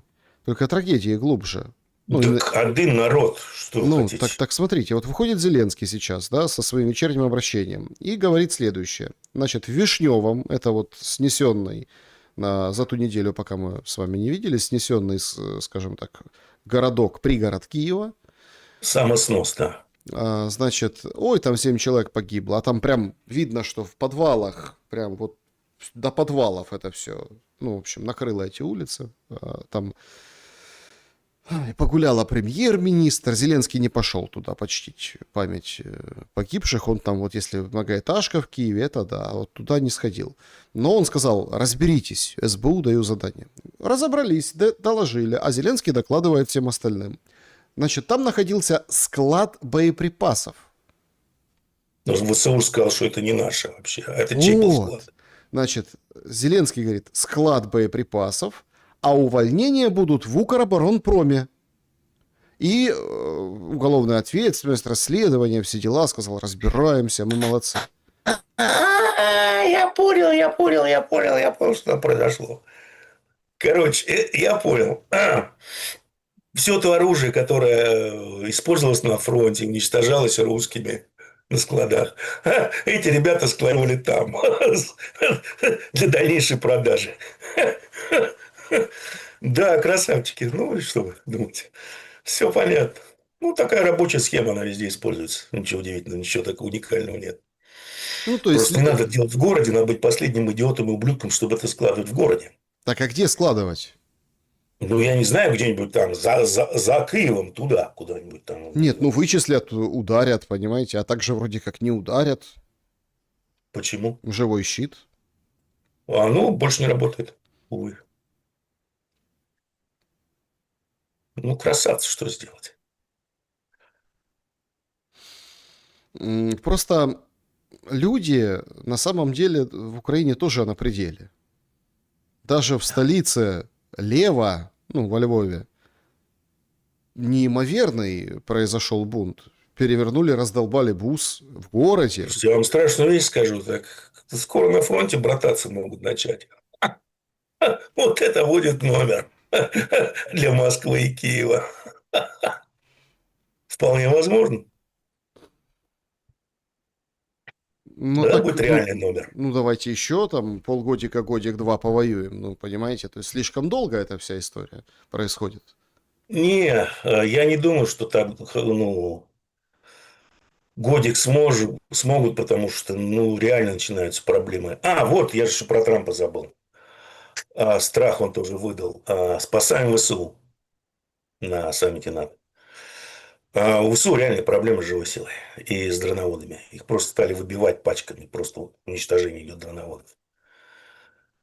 Только трагедия глубже. Ну, Так один народ, что вы ну, так, хотите? так смотрите, вот выходит Зеленский сейчас, да, со своим вечерним обращением и говорит следующее. Значит, в Вишневом, это вот снесенный за ту неделю, пока мы с вами не виделись, снесенный, скажем так, городок, пригород Киева, Самоснос, да. значит, ой, там 7 человек погибло, а там прям видно, что в подвалах, прям вот до подвалов это все, ну, в общем, накрыло эти улицы, там погуляла премьер-министр, Зеленский не пошел туда почтить память погибших, он там вот если многоэтажка в Киеве, это да, а вот туда не сходил. Но он сказал, разберитесь, СБУ даю задание. Разобрались, доложили, а Зеленский докладывает всем остальным. Значит, там находился склад боеприпасов. Но ВСУ сказал, что это не наше вообще, а это чей был склад? Вот. Значит, Зеленский говорит, склад боеприпасов, а увольнения будут в Укроборонпроме. И уголовная ответственность, расследование, все дела, сказал, разбираемся, мы молодцы. Я понял, что там произошло. Короче, я понял. Все то оружие, которое использовалось на фронте, уничтожалось русскими на складах, эти ребята складывали там для дальнейшей продажи. Да, красавчики. Ну, и что вы думаете? Все понятно. Ну, такая рабочая схема, она везде используется. Ничего удивительного, ничего такого уникального нет. Ну, то есть, Просто не надо делать в городе, надо быть последним идиотом и ублюдком, чтобы это складывать в городе. так а где складывать? Ну, я не знаю, где-нибудь там, за Киевом, туда, куда-нибудь там. Нет, ну вычислят, ударят, понимаете, а также вроде как не ударят. Почему? Живой щит. А оно больше не работает. Увы. Ну, красавцы, что сделать? Просто люди на самом деле в Украине тоже на пределе. Даже в столице Лева, ну, во Львове, неимоверный произошел бунт. Перевернули, раздолбали бус в городе. Слушайте, я вам страшную вещь скажу. Так, скоро на фронте брататься могут начать. Вот это будет номер для Москвы и Киева. Вполне возможно. Ну Да, так, будет реальный номер. ну давайте еще там полгодика, годик-два повоюем. Ну, понимаете, то есть слишком долго эта вся история происходит. Не, я не думаю, что так, ну, годик смогут, потому что, ну, реально начинаются проблемы. А, вот, я же еще про Трампа забыл. Страх он тоже выдал. Спасаем ВСУ на саммите НАТО. У ВСУ реальные проблемы с живой силой и с дроноводами. Их просто стали выбивать пачками. Просто вот уничтожение идет дроноводов.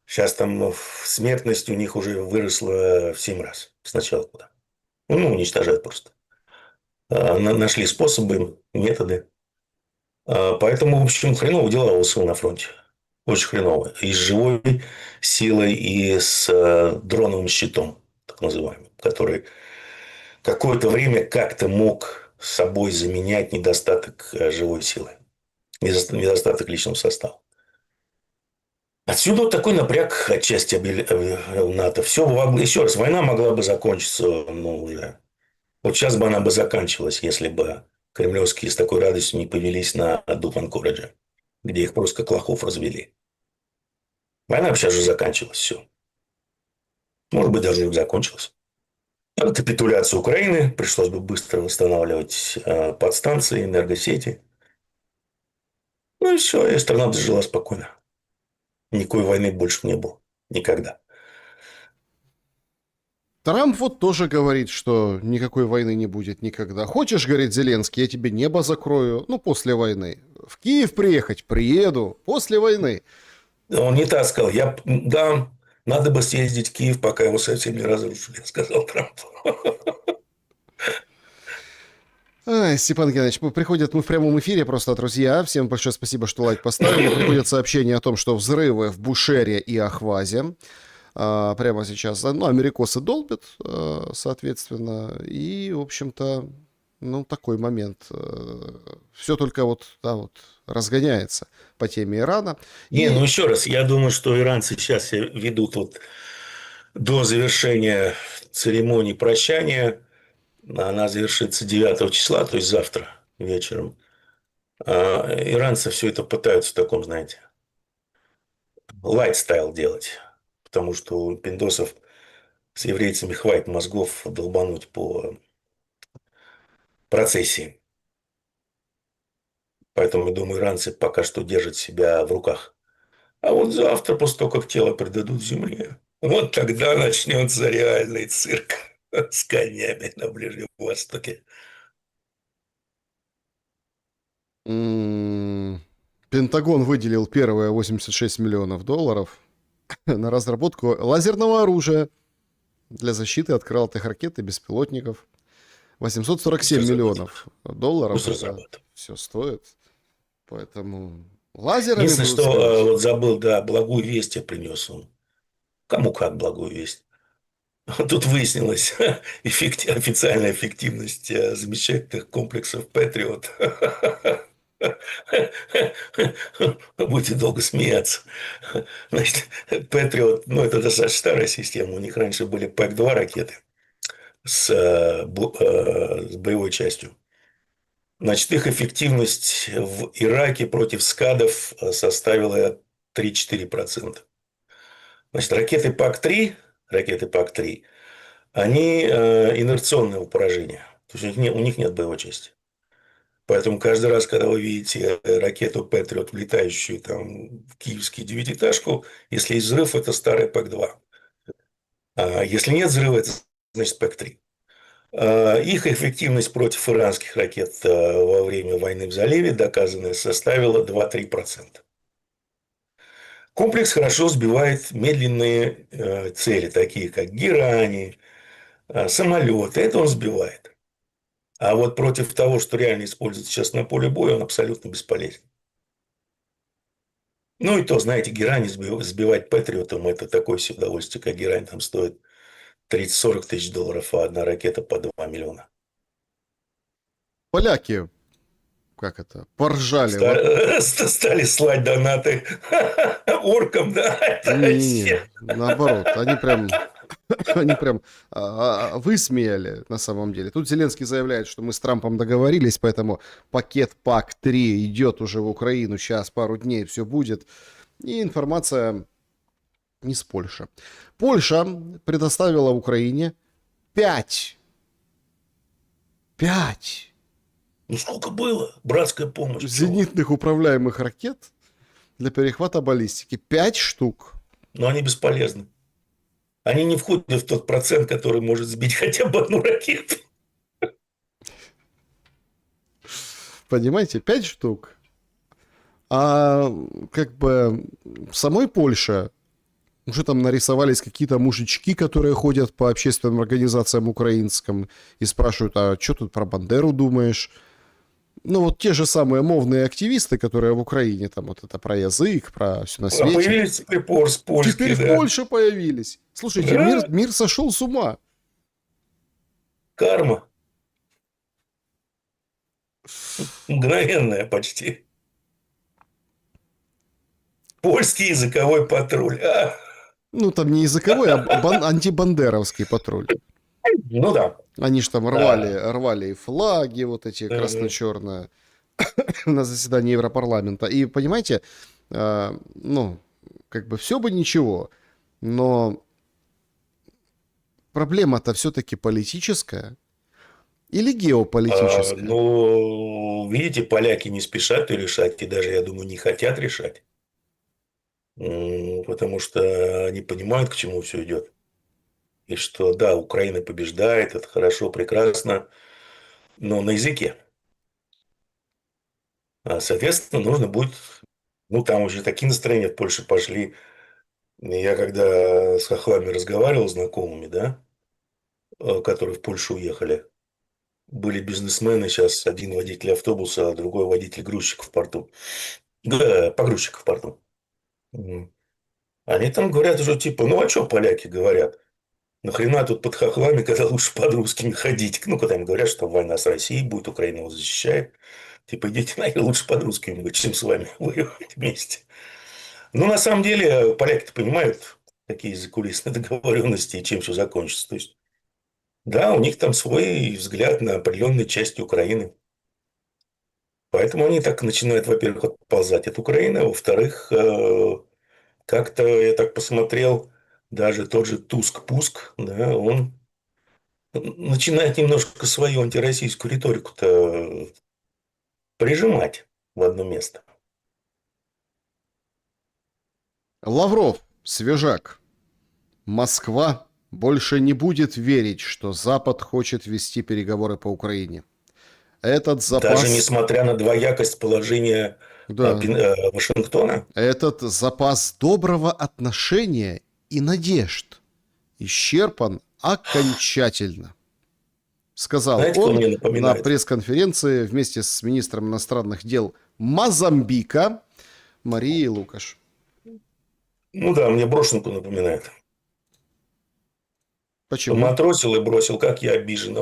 Сейчас там смертность у них уже выросла в 7 раз с начала года. Ну, уничтожают просто. Нашли способы, методы. Поэтому, в общем, хреново дела у ВСУ на фронте. Очень хреново. И с живой силой, и с дроновым щитом, так называемым, который какое-то время как-то мог с собой заменять недостаток живой силы, недостаток личного состава. Отсюда вот такой напряг отчасти НАТО. Все могло, еще раз, война могла бы закончиться, ну, уже. Вот сейчас бы она бы заканчивалась, если бы кремлевские с такой радостью не повелись на Дупан-Коридже, где их просто как лохов развели. Война бы сейчас же заканчивалась, все. Может быть, даже не закончилась. Капитуляция Украины, пришлось бы быстро восстанавливать подстанции, энергосети. Ну и все, и страна дожила спокойно. Никакой войны больше не было. Никогда. Трамп вот тоже говорит, что никакой войны не будет никогда. Хочешь, говорит Зеленский, я тебе небо закрою, ну, после войны. В Киев приехать? Приеду. После войны. Он не так сказал. Да, надо бы съездить в Киев, пока его совсем не разрушили, сказал Трамп. Ай, Степан Геннадьевич, приходят мы в прямом эфире просто, друзья. Всем большое спасибо, что лайк поставили. Приходят сообщения о том, что взрывы в Бушере и Ахвазе. Прямо сейчас, ну, америкосы долбят, соответственно. И, в общем-то, ну, такой момент. Все только вот, да, вот разгоняется по теме Ирана. Не, ну И еще раз, я думаю, что иранцы сейчас себя ведут вот до завершения церемонии прощания. Она завершится 9 числа, то есть завтра вечером. Иранцы все это пытаются в таком, знаете, лайфстайл делать. Потому что у пиндосов с еврейцами хватит мозгов долбануть по процессии. Поэтому, я думаю, иранцы пока что держат себя в руках. А вот завтра, после того, как тело предадут земле, вот тогда начнется реальный цирк с конями на Ближнем Востоке. Пентагон выделил первые 86 миллионов долларов на разработку лазерного оружия для защиты от крылатых ракет и беспилотников. 847 Быстро зарабатывают. миллионов долларов Быстро это зарабатывают. все стоит. Поэтому лазерами Единственное, будут что стрелять. вот забыл, да, благую весть я принес он. Кому как благую весть. Тут выяснилась официальная эффективность замечательных комплексов Patriot. Будете долго смеяться. Значит, Patriot, ну, это достаточно старая система. У них раньше были ПЭК-2 ракеты с боевой частью. Значит, их эффективность в Ираке против скадов составила 3-4%. Значит, ракеты ПАК-3, они инерционного поражения. То есть у них нет боевой части. Поэтому каждый раз, когда вы видите ракету Патриот, влетающую там в киевский девятиэтажку, если есть взрыв, это старый ПЭК-2. А если нет взрыва, это значит ПЭК-3. Их эффективность против иранских ракет во время войны в заливе, доказанная, составила 2-3%. Комплекс хорошо сбивает медленные цели, такие как герани, самолеты. Это он сбивает. А вот против того, что реально используется сейчас на поле боя, он абсолютно бесполезен. Ну и то, знаете, герани сбивать Патриотом – это такое себе удовольствие, как герань там стоит 30-40 тысяч долларов, а одна ракета по 2 миллиона. Поляки, как это, поржали. Стали слать донаты оркам, да? Это Не-не-не, вообще... наоборот, они прям высмеяли на самом деле. Тут Зеленский заявляет, что мы с Трампом договорились, поэтому пакет ПАК-3 идет уже в Украину. Сейчас, пару дней все будет. И информация из Польши. Польша предоставила Украине 5 Ну, сколько было? Братская помощь. Чего? зенитных управляемых ракет для перехвата баллистики. 5 штук. Но они бесполезны. Они не входят в тот процент, который может сбить хотя бы одну ракету. Понимаете, 5 штук. А как бы в самой Польше уже там нарисовались какие-то мужички, которые ходят по общественным организациям украинским и спрашивают, а что тут про Бандеру думаешь? Ну, вот те же самые мовные активисты, которые в Украине, там вот это про язык, про все на А свете. появились теперь польские, Теперь в да. Польше появились. Слушайте, Да. мир сошел с ума. Карма. Мгновенная почти. Польский языковой патруль. Ну, там не языковой, а антибандеровский патруль. Ну да. Они же там Да. рвали и флаги вот эти Мгм. красно-черные на заседании Европарламента. И понимаете, ну, как бы все бы ничего, но проблема-то все-таки политическая. Или геополитическое? Но, видите, поляки не спешат ее решать, и даже, я думаю, не хотят решать. Потому что они понимают, к чему все идет. И что, да, Украина побеждает, это хорошо, прекрасно, но на языке. Соответственно, нужно будет... Ну, там уже такие настроения в Польше пошли. Я когда с хохлами разговаривал, знакомыми, да, которые в Польшу уехали, были бизнесмены, сейчас один водитель автобуса, а другой водитель грузчика в порту. Да, погрузчика в порту. М. Они там говорят уже типа, ну а что поляки говорят? Нахрена тут под хохлами, когда лучше под русскими ходить? Ну, когда им говорят, что война с Россией будет, Украина его защищает. Типа, идите нахер, лучше под русскими быть, чем с вами воевать вместе. Ну, на самом деле, поляки-то понимают, какие закулисные договоренности и чем все закончится. То есть, да, у них там свой взгляд на определенные части Украины. Поэтому они так начинают, во-первых, отползать от Украины, а во-вторых, как-то я так посмотрел, даже тот же Туск-Пуск, да, он начинает немножко свою антироссийскую риторику-то прижимать в одно место. Лавров, свежак. Москва больше не будет верить, что Запад хочет вести переговоры по Украине. Этот Даже запас, несмотря на двоякость положения да, Вашингтона. этот запас доброго отношения и надежд исчерпан окончательно, сказал Знаете, кто он мне на напоминает? пресс-конференции вместе с министром иностранных дел Мозамбика Марией Лукаш. Ну да, мне брошенку напоминает. Почему? Поматросил и бросил, как я обижен.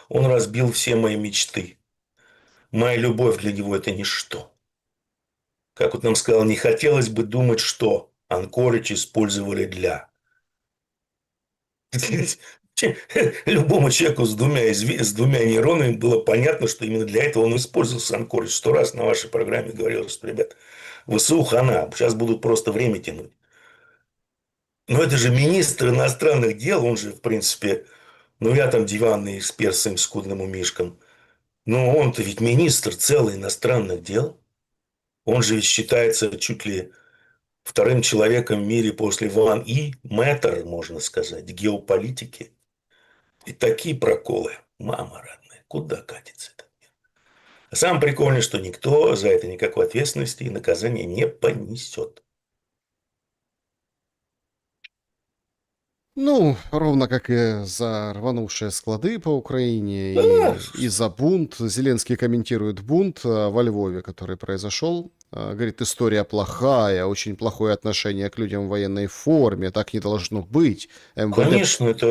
Он разбил все мои мечты. Моя любовь для него – это ничто. Как вот нам сказал, не хотелось бы думать, что Анкоридж использовали для. Любому человеку с двумя нейронами было понятно, что именно для этого он использовался Анкоридж. 100 раз на вашей программе говорил, что, ребят, ВСУ хана, сейчас будут просто время тянуть. Но это же министр иностранных дел, он же, в принципе, ну, я там диванный эксперт с своим скудным умишком. Но он-то ведь министр целых иностранных дел. Он же ведь считается чуть ли вторым человеком в мире после Ван И, мэтр, можно сказать, геополитики. И такие проколы, мама родная, куда катится это? А самое прикольное, что никто за это никакой ответственности и наказания не понесет. Ну, ровно как и за рванувшие склады по Украине, Да, и за бунт. Зеленский комментирует бунт во Львове, который произошел. Говорит, история плохая, очень плохое отношение к людям в военной форме, так не должно быть. конечно, это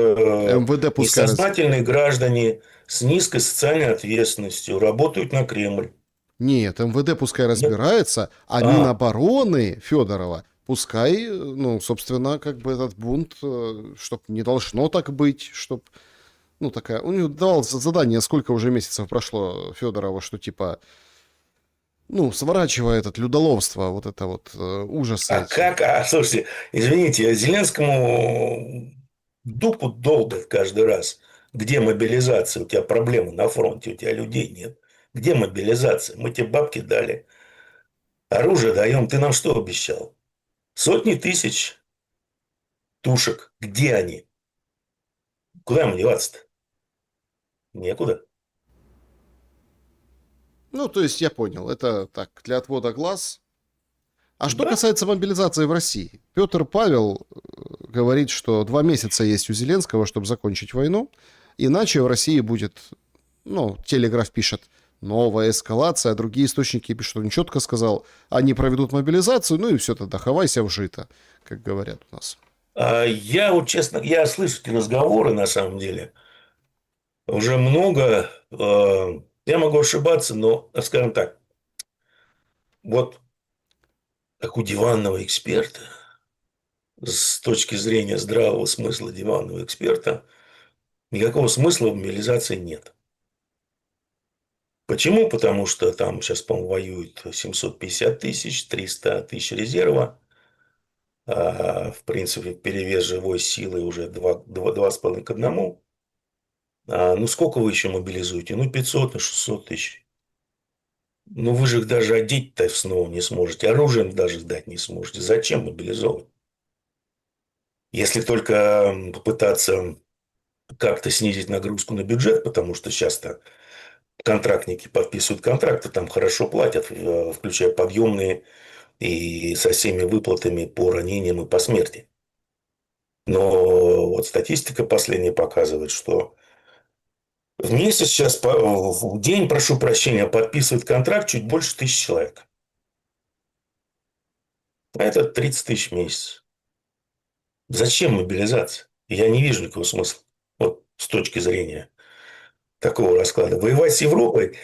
МВД пускай несознательные граждане с низкой социальной ответственностью работают на Кремль. Нет, МВД пускай Нет? разбирается, а А, Минобороны Федорова пускай, ну, собственно, как бы этот бунт, чтоб не должно так быть, чтоб, ну, такая... У него давал задание, сколько уже месяцев прошло Федорова, что типа, ну, сворачивая этот людоловство, вот это вот ужасы а эти. как? Слушайте, извините, Зеленскому дупу долбят каждый раз. Где мобилизация? У тебя проблемы на фронте, у тебя людей нет. Где мобилизация? Мы тебе бабки дали. Оружие даем. Ты нам что обещал? Сотни тысяч тушек. Где они? Куда им деваться-то? Некуда. Ну, то есть я понял, это так, для отвода глаз. А что Да. касается мобилизации в России, Петр Павел говорит, что 2 месяца есть у Зеленского, чтобы закончить войну, иначе в России будет, ну, Телеграф пишет, новая эскалация, а другие источники пишут, он четко сказал, они проведут мобилизацию, ну и все, тогда хавайся вжито, как говорят у нас. Я вот честно, я слышу эти разговоры на самом деле уже много. Я могу ошибаться, но, скажем так, вот как у диванного эксперта, с точки зрения здравого смысла диванного эксперта, никакого смысла в мобилизации нет. Почему? Потому что там сейчас, по-моему, воюют 750 тысяч, 300 тысяч резерва. В принципе, перевес живой силы уже 2,5 к 1. Ну, сколько вы еще мобилизуете? Ну, 500, на 600 тысяч. Ну, вы же их даже одеть-то снова не сможете. Оружием даже сдать не сможете. Зачем мобилизовывать? Если только попытаться как-то снизить нагрузку на бюджет, потому что часто контрактники подписывают контракты, там хорошо платят, включая подъемные и со всеми выплатами по ранениям и по смерти. Но вот статистика последняя показывает, что в месяц сейчас, в день, прошу прощения, подписывает контракт чуть больше 1000 человек. А это 30 тысяч в месяц. Зачем мобилизация? Я не вижу никакого смысла. Вот с точки зрения такого расклада. Воевать с Европой,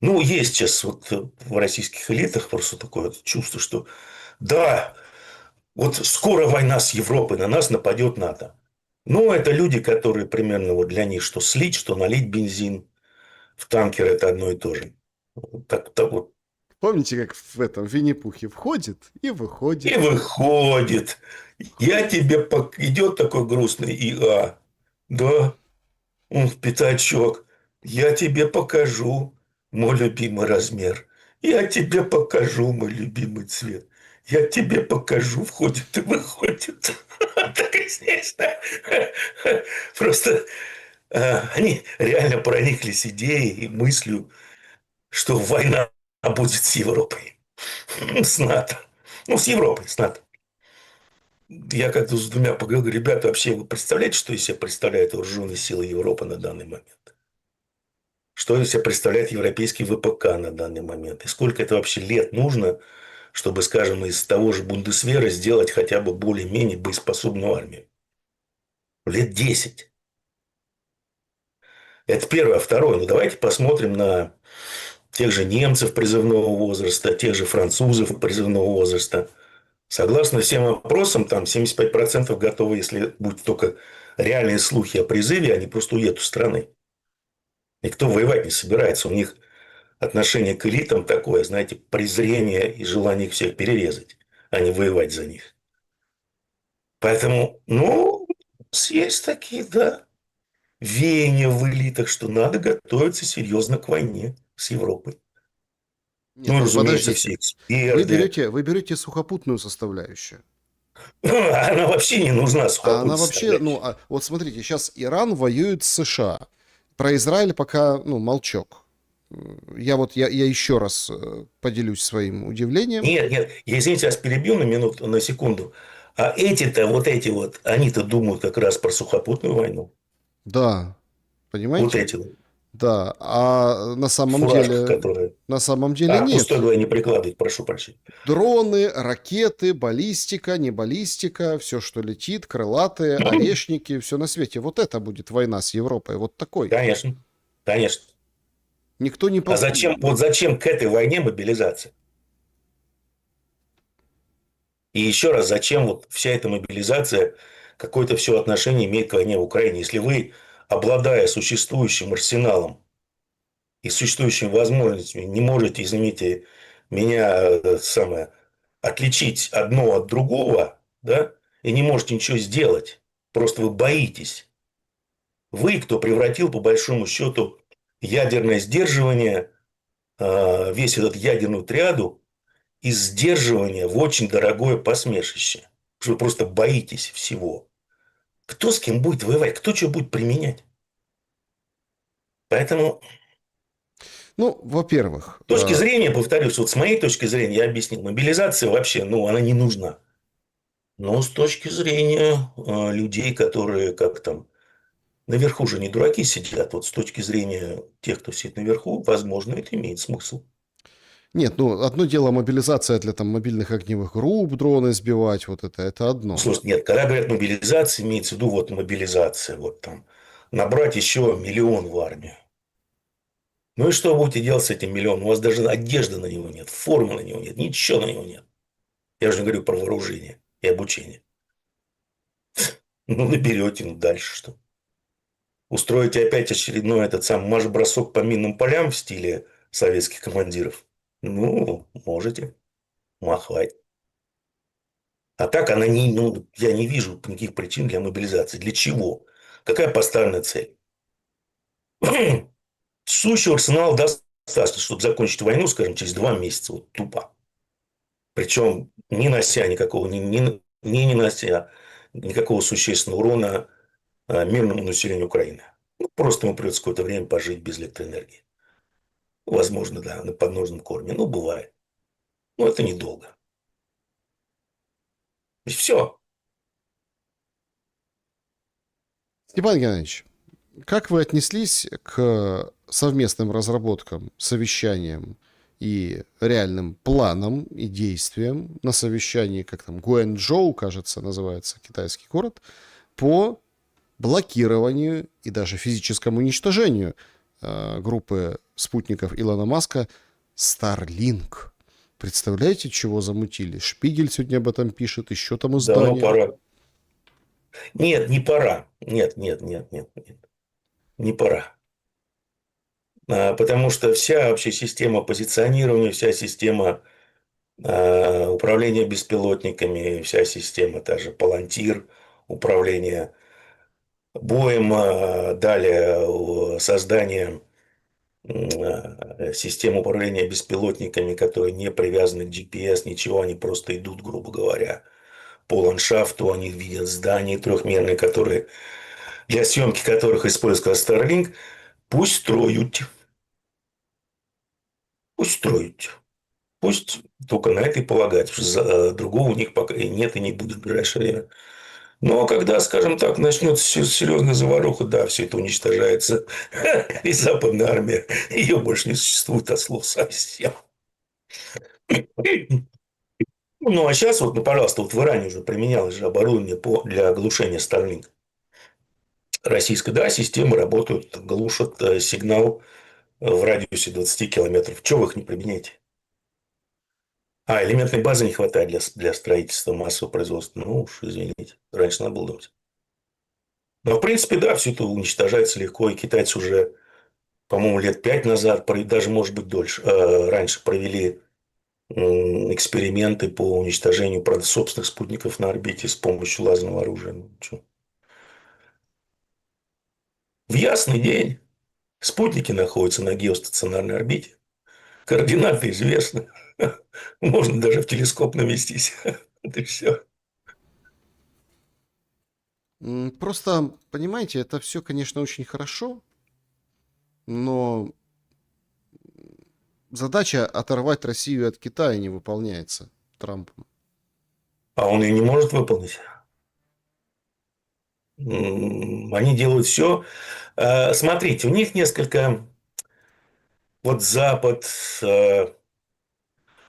ну, есть сейчас вот в российских элитах просто такое вот чувство, что да, вот скоро война с Европой, на нас нападет НАТО. Ну, это люди, которые примерно вот для них что слить, что налить бензин в танкер, это одно и то же. Так вот. Помните, как в этом Винни-Пухе входит и И выходит? выходит. Я Входит. тебе идет такой грустный ИА. Да, пятачок, я тебе покажу мой любимый размер. Я тебе покажу мой любимый цвет. Я тебе покажу, входит и выходит. Так и здесь, да. Просто они реально прониклись идеей и мыслью, что война будет с Европой. С НАТО. Ну, с Европой, с НАТО. Я как-то с двумя поговорил, ребята, вообще вы представляете, что из себя представляет вооруженные силы Европы на данный момент? Что из себя представляет европейский ВПК на данный момент? И сколько это вообще лет нужно, чтобы, скажем, из того же Бундесвера сделать хотя бы более-менее боеспособную армию? Лет 10. Это первое. А второе. Ну, давайте посмотрим на тех же немцев призывного возраста, тех же французов призывного возраста. Согласно всем опросам, там 75% готовы, если будут только реальные слухи о призыве, они просто уедут из страны. Никто воевать не собирается. У них отношение к элитам такое, знаете, презрение и желание их всех перерезать, а не воевать за них. Поэтому, ну, есть такие, да, веяния в элитах, что надо готовиться серьезно к войне с Европой. Нет, Ну, ну разумеется, подождите. все эксперты. Вы берете сухопутную составляющую. Она вообще не нужна, А сухопутная она вообще, ну, составляющая. вот смотрите, сейчас Иран воюет с США. Про Израиль пока, ну, молчок. Я еще раз поделюсь своим удивлением. Нет, нет, я, извините, вас перебью на минуту, на секунду. А эти-то, вот эти вот, они-то думают как раз про сухопутную войну. Да, Вот понимаете? эти вот Да, а в фуражках, которые... на самом деле А пустой нет. двое не прикладывать, прошу прощения. Дроны, ракеты, баллистика, не баллистика, все, что летит, крылатые, Ну, орешники, все на свете. Вот это будет война с Европой, вот такой. конечно, конечно. Никто не... А Поп... зачем, вот зачем к этой войне мобилизация? И еще раз, зачем вот вся эта мобилизация какое-то все отношение имеет к войне в Украине? Если вы, обладая существующим арсеналом и существующими возможностями, не можете, извините меня, самое, отличить одно от другого, да, и не можете ничего сделать, просто вы боитесь. Вы, кто превратил, по большому счету, ядерное сдерживание, весь этот ядерную триаду из сдерживания в очень дорогое посмешище. Потому что вы просто боитесь всего. Кто с кем будет воевать? Кто что будет применять? Поэтому, Ну, во-первых, с точки зрения, повторюсь, вот с моей точки зрения, я объяснил, мобилизация вообще, ну, она не нужна. Но с точки зрения людей, которые как там наверху же не дураки сидят, вот с точки зрения тех, кто сидит наверху, возможно, это имеет смысл. нет, ну, одно дело мобилизация для там мобильных огневых групп, дроны сбивать, вот это Ну, одно. слушайте, нет, когда говорят мобилизация, имеется в виду вот мобилизация, вот там, набрать еще 1 000 000 в армию. Ну и что вы будете делать с этим миллионом? У вас даже одежды на него нет, формы на него нет, ничего на него нет. Я уже не говорю про вооружение и обучение. Ну, наберете, ну дальше что? Устроите опять очередной этот сам марш-бросок по минным полям в стиле советских командиров? Ну, можете. Махать. А так она не, ну, я не вижу никаких причин для мобилизации. Для чего? Какая поставлена цель? Сущего арсенала достаточно, чтобы закончить войну, скажем, через 2 месяца. Вот тупо. Причем не нося никакого, не нося никакого существенного урона мирному населению Украины. Ну, просто ему придется какое-то время пожить без электроэнергии. Возможно, да, на подножном корме. Ну, бывает. Но это недолго. И все. Степан Геннадьевич, как вы отнеслись к совместным разработкам, совещаниям и реальным планам и действиям на совещании, как там, Гуэнчжоу, кажется, называется китайский город, по блокированию и даже физическому уничтожению группы спутников Илона Маска Starlink? Представляете, чего замутили? Шпигель сегодня об этом пишет, еще там Давно издание. пора. Нет, не пора. Нет, нет, нет, нет, нет. Не пора. Потому что вся вообще система позиционирования, вся система управления беспилотниками, вся система, даже Палантир, управление боем, далее создание систем управления беспилотниками, которые не привязаны к GPS, ничего, они просто идут, грубо говоря, по ландшафту, они видят здания трехмерные, которые, для съемки которых используется Starlink, пусть строят, пусть строят. Пусть только на это и полагать, потому что другого у них пока и нет и не будет в ближайшее время. Но когда, скажем так, начнется серьезная заваруха, да, все это уничтожается. И Западная армия, ее больше не существует от слов совсем. Ну, а сейчас вот, ну, пожалуйста, вот в Иране уже применялось же оборудование для глушения Starlink. Российская, да, системы работают, глушат сигнал в радиусе 20 километров. Чего вы их не применяете? Элементной базы не хватает для строительства массового производства. Ну уж, извините, раньше надо было думать. Но, в принципе, да, все это уничтожается легко. И китайцы уже, по-моему, лет 5 назад, даже, может быть, дольше, раньше провели эксперименты по уничтожению, правда, собственных спутников на орбите с помощью лазерного оружия. Ну, чё. В ясный день спутники находятся на геостационарной орбите. Координаты известны. Можно даже в телескоп навестись. Это все. Просто, понимаете, это все, конечно, очень хорошо, но задача оторвать Россию от Китая не выполняется Трампом. А он ее не может выполнить. Они делают все. Смотрите, у них несколько... Вот Запад,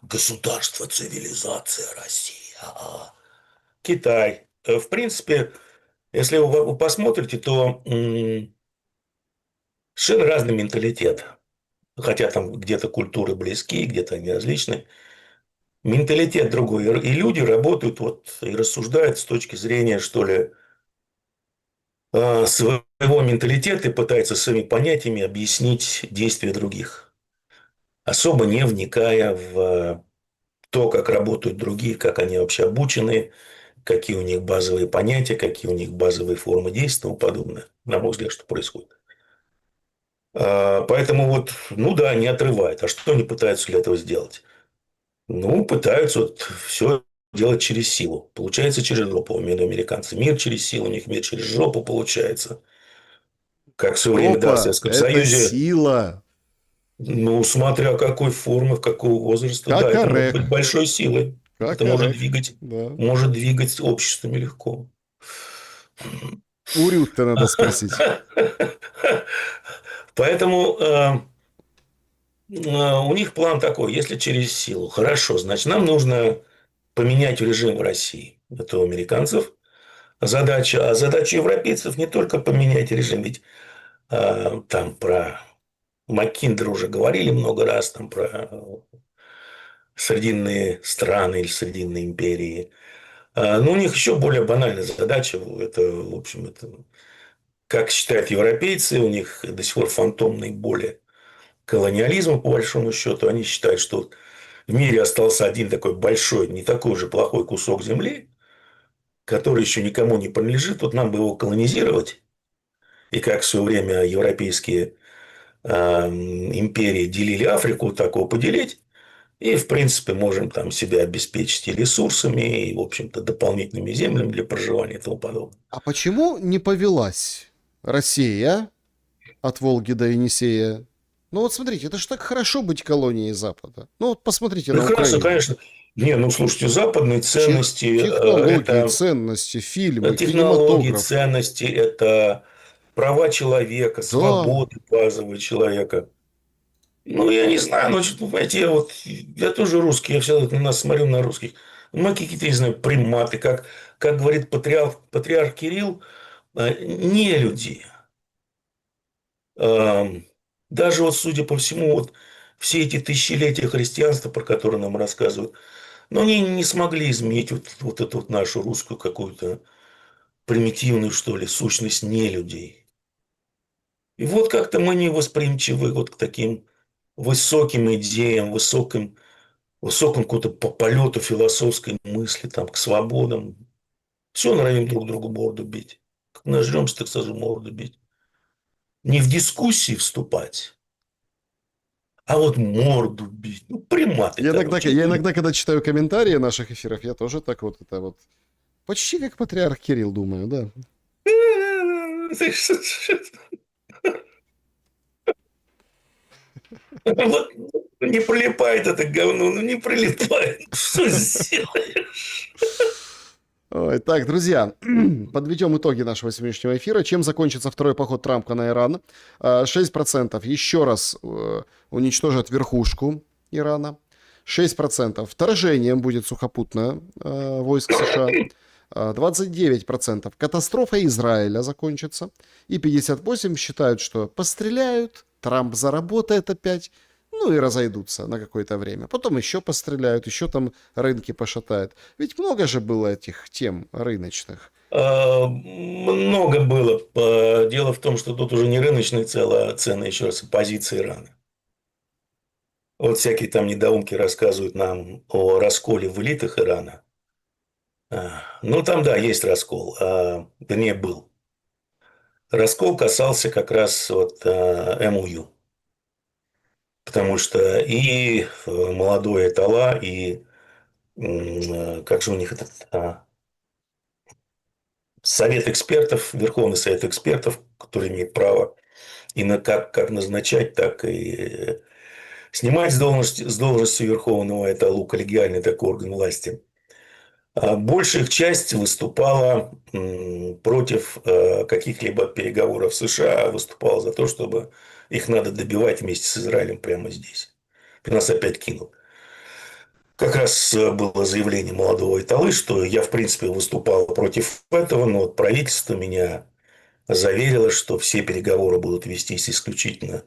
государство, цивилизация, Россия, Китай. В принципе, если вы посмотрите, то совершенно разный менталитет. Хотя там где-то культуры близки, где-то они различны. Менталитет другой. И люди работают вот, и рассуждают с точки зрения, что ли, своего менталитета и пытаются своими понятиями объяснить действия других. Особо не вникая в то, как работают другие, как они вообще обучены, какие у них базовые понятия, какие у них базовые формы действия и тому подобное. На мой взгляд, что происходит. Поэтому вот, ну да, не отрывает. А что они пытаются для этого сделать? Ну, пытаются вот все делать через силу. Получается через жопу у американцев. Мир через силу, у них мир через жопу получается. Как в свое время, да, в Опа, Советском это Союзе. сила. Ну, смотря какой формы, в какого возраста, да, Как это может быть орех. большой силой. Как Это орех. Да. может двигать обществами легко. У Рютте надо спросить. Поэтому у них план такой, если через силу, хорошо, значит, нам нужно поменять режим в России. Это у американцев задача. А задача европейцев не только поменять режим, ведь там про Маккиндер уже говорили много раз, там про Срединные страны или Срединные империи. Но у них еще более банальная задача. Это, в общем, это, как считают европейцы, у них до сих пор фантомные боли колониализма, по большому счету. Они считают, что в мире остался один такой большой, не такой же плохой кусок земли, который еще никому не принадлежит. Вот нам бы его колонизировать. И как в свое время европейские империи делили Африку, вот так его поделить. И, в принципе, можем там себя обеспечить и ресурсами, и, в общем-то, дополнительными землями для проживания и тому подобное. А почему не повелась Россия от Волги до Енисея? Ну вот смотрите, это ж так хорошо быть колонией Запада. Ну вот посмотрите на Прекрасно, Украину. конечно. Не, ну, слушайте, западные ценности Технологии, это ценности, фильмы, технологии, кинематограф. ценности, это права человека, Да. свободы базовые человека. Ну, я не знаю, но, что-то, понимаете, я тоже русский, я всегда на нас смотрю на русских. Мы какие-то, не знаю, приматы, как говорит патриарх Кирилл, не люди. Даже вот, судя по всему, вот все эти тысячелетия христианства, про которые нам рассказывают, но они не смогли изменить вот эту вот нашу русскую какую-то примитивную, что ли, сущность не людей. И вот как-то мы не восприимчивы вот к таким высоким идеям, высокому какому-то полету философской мысли, там, к свободам. Все норовим друг другу морду бить. Как нажремся, так сразу морду бить. Не в дискуссии вступать, а вот морду бить. Ну, приматы, короче. Я иногда, когда читаю комментарии наших эфиров, я тоже так вот это вот почти как патриарх Кирилл думаю, да. Вот не прилипает это говно, ну не прилипает. Что сделаешь? Ой, так, друзья, подведем итоги нашего сегодняшнего эфира. Чем закончится второй поход Трампа на Иран? 6% еще раз уничтожат верхушку Ирана. 6% вторжением будет сухопутное войск США. 29% катастрофа Израиля закончится. И 58% считают, что постреляют, Трамп заработает опять, ну и разойдутся на какое-то время. Потом еще постреляют, еще там рынки пошатают. Ведь много же было этих тем рыночных. Много было. Дело в том, что тут уже не рыночные цены, еще раз, а позиции Ирана. Вот всякие там недоумки рассказывают нам о расколе в элитах Ирана. Ну, там, да, есть раскол. Вернее, был. Раскол касался как раз вот МУЮ. Потому что и молодой Этала, и как же у них этот совет экспертов, Верховный совет экспертов, который имеет право и как назначать, так и снимать с должности Верховного Эталу, коллегиальный такой орган власти. Большая их часть выступала против каких-либо переговоров США, а выступала за то, чтобы их надо добивать вместе с Израилем прямо здесь. И нас опять кинул. Как раз было заявление молодого Италы, что я, в принципе, выступал против этого, но вот правительство меня заверило, что все переговоры будут вестись исключительно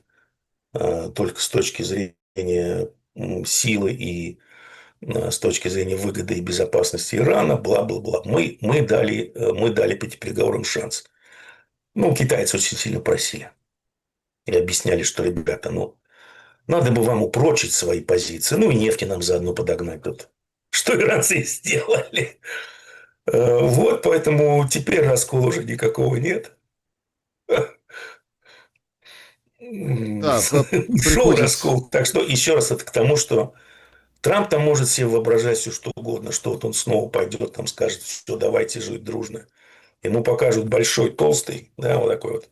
только с точки зрения силы и с точки зрения выгоды и безопасности Ирана, бла-бла-бла. Мы дали по этим переговорам шанс. Ну, китайцы очень сильно просили. И объясняли, что, ребята, ну, надо бы вам упрочить свои позиции. Ну, и нефти нам заодно подогнать тут. Что иранцы и сделали. Вот, поэтому теперь раскола уже никакого нет. Да, Шел приходит... раскол. Так что, еще раз, это к тому, что Трамп там может себе воображать все, что угодно, что вот он снова пойдет, там скажет, что давайте жить дружно. Ему покажут большой, толстый, да, вот такой вот.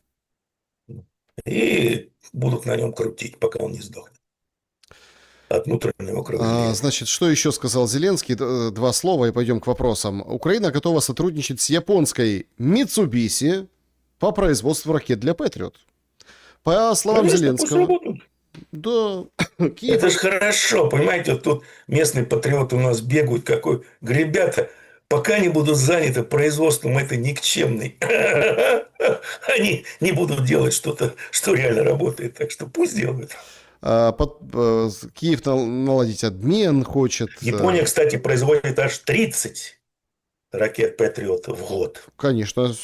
И будут на нем крутить, пока он не сдохнет. От внутреннего кровоизлияния. Значит, что еще сказал Зеленский? Два слова и пойдем к вопросам. Украина готова сотрудничать с японской Mitsubishi по производству ракет для Патриот. По словам Конечно, пусть Зеленского, работают. да, Киев... Это же хорошо, понимаете, вот тут местные патриоты у нас бегают, какой, ребята, пока не будут заняты производством этой никчемной, они не будут делать что-то, что реально работает, так что пусть делают. Киев наладить обмен хочет. Япония, кстати, производит аж 30 ракет Патриот в год. Конечно.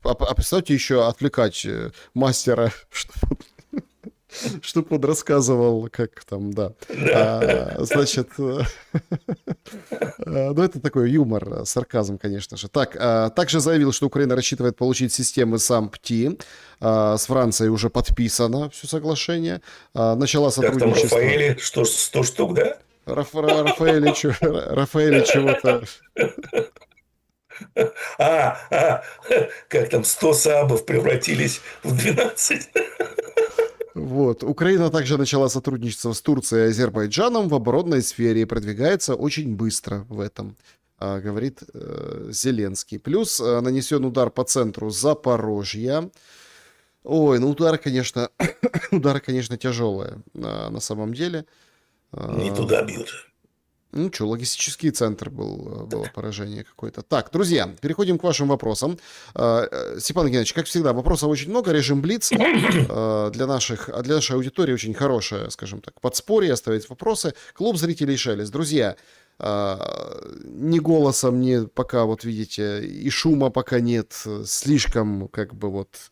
А представьте еще отвлекать мастера, чтобы Чтоб он рассказывал, как там, да. Да. Значит, ну это такой юмор, сарказм, конечно же. Так, также заявил, что Украина рассчитывает получить системы САМ-ПТИ. С Францией уже подписано все соглашение. Начала Как там сотрудничество. Рафаэли? 100 штук, да? Рафаэль чего-то. А, как там 100 сабов превратились в 12. Вот. Украина также начала сотрудничество с Турцией и Азербайджаном в оборонной сфере и продвигается очень быстро в этом, говорит Зеленский. Плюс нанесен удар по центру Запорожья. Ой, ну удары, конечно, тяжелые на самом деле. Не А, туда бьют. Ну что, логистический центр было поражение какое-то. Так, друзья, переходим к вашим вопросам. Степан Геннадьевич, как всегда, вопросов очень много. Режим Блиц для нашей аудитории очень хорошее, скажем так, подспорье, оставить вопросы. Клуб зрителей Шелест. Друзья, ни голосом, ни пока, вот видите, и шума пока нет. Слишком, как бы вот...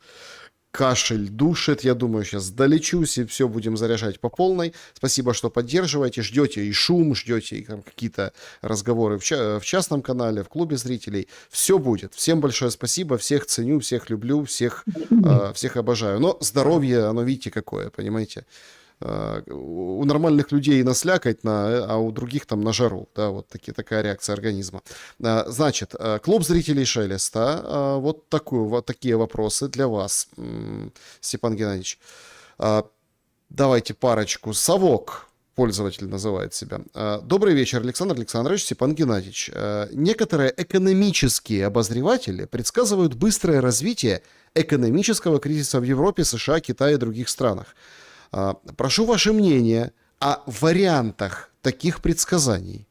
Кашель душит, я думаю, сейчас долечусь и все будем заряжать по полной. Спасибо, что поддерживаете, ждете и шум, ждете и там какие-то разговоры в частном канале, в клубе зрителей. Все будет. Всем большое спасибо, всех ценю, всех люблю, всех обожаю. Но здоровье, оно видите какое, понимаете? У нормальных людей наслякать, а у других там на жару. Да, вот такая реакция организма. Значит, клуб зрителей Шелеста. Вот такие вопросы для вас, Степан Геннадьевич. Давайте парочку. Совок, пользователь называет себя. Добрый вечер, Александр Александрович, Степан Геннадьевич. Некоторые экономические обозреватели предсказывают быстрое развитие экономического кризиса в Европе, США, Китае и других странах. Прошу ваше мнение о вариантах таких предсказаний.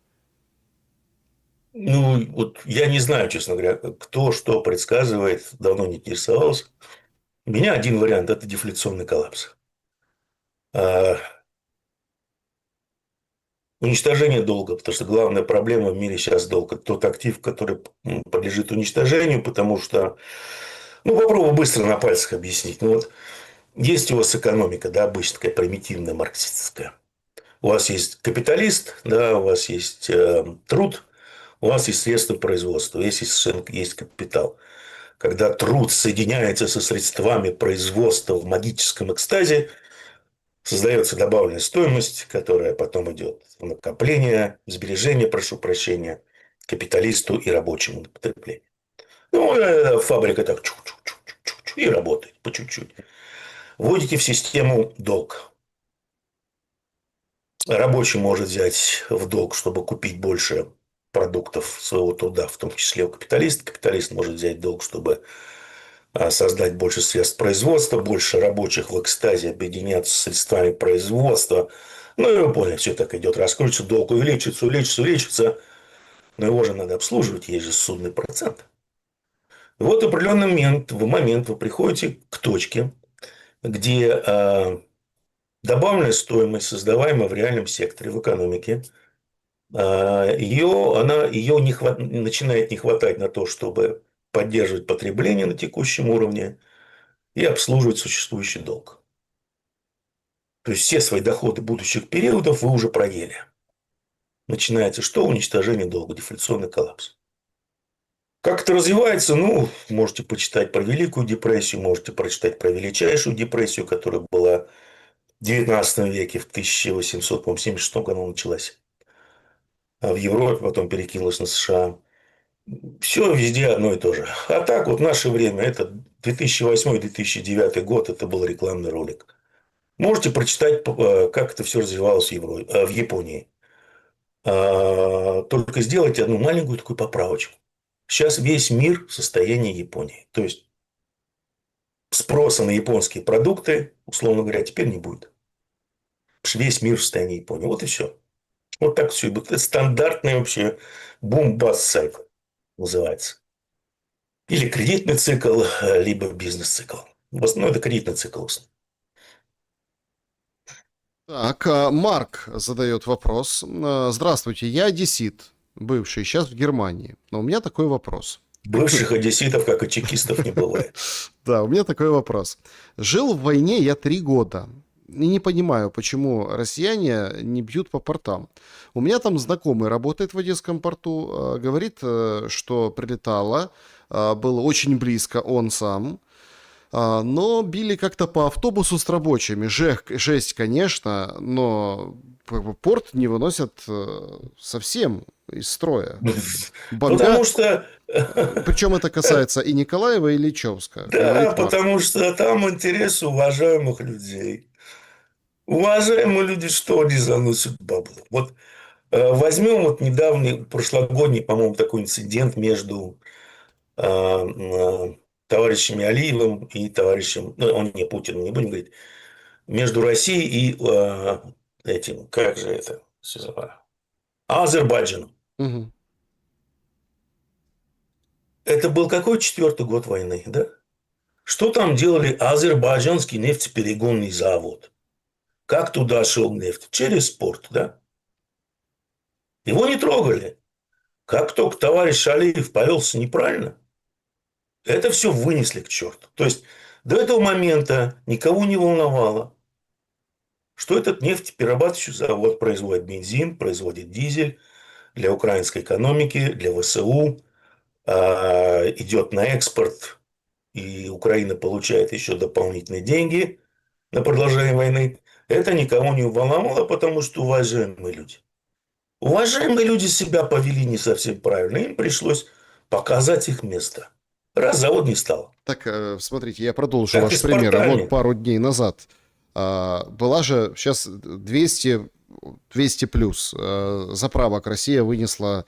Ну, вот я не знаю, честно говоря, кто что предсказывает, давно не интересовался. У меня один вариант – это дефляционный коллапс. Уничтожение долга, потому что главная проблема в мире сейчас долг. Это тот актив, который подлежит уничтожению, потому что, ну, попробую быстро на пальцах объяснить. Ну, вот есть у вас экономика, да, обычно такая примитивная марксистская. У вас есть капиталист, да, у вас есть труд, у вас есть средства производства, есть капитал. Когда труд соединяется со средствами производства в магическом экстазе, создается добавленная стоимость, которая потом идет в накопление, в сбережение, прошу прощения, капиталисту и рабочему на потребление. Ну, фабрика так чук-чук-чук-чук-чук и работает по чуть-чуть. Вводите в систему долг. Рабочий может взять в долг, чтобы купить больше продуктов своего труда, в том числе у капиталиста. Капиталист может взять долг, чтобы создать больше средств производства, больше рабочих в экстазе объединяться с средствами производства. Ну, и вы поняли, все так идет, раскрутится, долг увеличивается, но его же надо обслуживать, есть же судный процент. И вот в определенный момент вы приходите к точке, где добавленная стоимость, создаваемая в реальном секторе, в экономике, начинает не хватать на то, чтобы поддерживать потребление на текущем уровне и обслуживать существующий долг. То есть все свои доходы будущих периодов вы уже проели. Начинается что? Уничтожение долга, дефляционный коллапс. Как это развивается? Ну, можете почитать про Великую депрессию, можете прочитать про Величайшую депрессию, которая была в 19 веке, в 1876 году началась. А в Европе потом перекинулась на США. Все везде одно и то же. А так вот в наше время, это 2008-2009 год, это был рекламный ролик. Можете прочитать, как это все развивалось в Японии. Только сделайте одну маленькую такую поправочку. Сейчас весь мир в состоянии Японии. То есть спроса на японские продукты, условно говоря, теперь не будет. Потому что весь мир в состоянии Японии. Вот и все. Вот так все и будет. Это стандартный вообще бум-бас-сайкл называется. Или кредитный цикл, либо бизнес-цикл. В основном это кредитный цикл. Так, Марк задает вопрос. Здравствуйте, я одессит, бывший, сейчас в Германии. Но у меня такой вопрос. Бывших одесситов, как и чекистов, не бывает. Да, у меня такой вопрос. Жил в войне я 3 года. и не понимаю, почему россияне не бьют по портам. У меня там знакомый работает в Одесском порту, говорит, что прилетало, было очень близко он сам, но били как-то по автобусу с рабочими. Жесть, конечно, но как бы порт не выносят совсем из строя. Потому Бомбят. что, Причем это касается и Николаева, и Ильичевска, да, говорит Марк. потому что там интересы уважаемых людей. Уважаемые люди, что они заносят бабло? Вот возьмем вот недавний, прошлогодний, по-моему, такой инцидент между товарищами Алиевым и товарищем, ну, он не Путин, не будем говорить, между Россией и этим, как же это все называется? Азербайджаном. Мгм. Это был какой четвертый год войны, да? Что там делали азербайджанский нефтеперегонный завод? Как туда шел нефть? Через порт, да? Его не трогали. Как только товарищ Алиев повелся неправильно, это все вынесли к черту. То есть до этого момента никого не волновало, что этот нефтеперерабатывающий завод производит бензин, производит дизель для украинской экономики, для ВСУ, идет на экспорт, и Украина получает еще дополнительные деньги на продолжение войны. Это никого не волновало, потому что уважаемые люди. Уважаемые люди себя повели не совсем правильно. Им пришлось показать их место. Раз завод не стал. Так, смотрите, я продолжу Так и ваш с пример. Вот портами. пару дней назад была же сейчас 200 плюс заправок Россия вынесла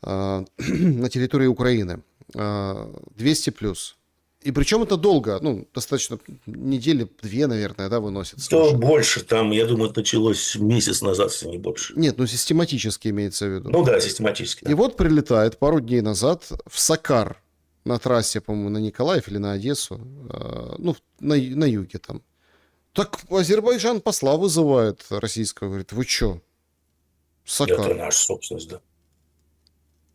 на территории Украины. 200 плюс. И причем это долго, ну, достаточно недели две, наверное, да, выносится То уже. больше. Там, я думаю, это началось месяц назад, если не больше. Нет, ну систематически имеется в виду. Ну да, систематически. И Да. вот прилетает пару дней назад в Сакар на трассе, по-моему, на Николаев или на Одессу, ну, на юге там. Так Азербайджан посла вызывает российского, говорит, вы чё, Это Сакар? наша собственность, да.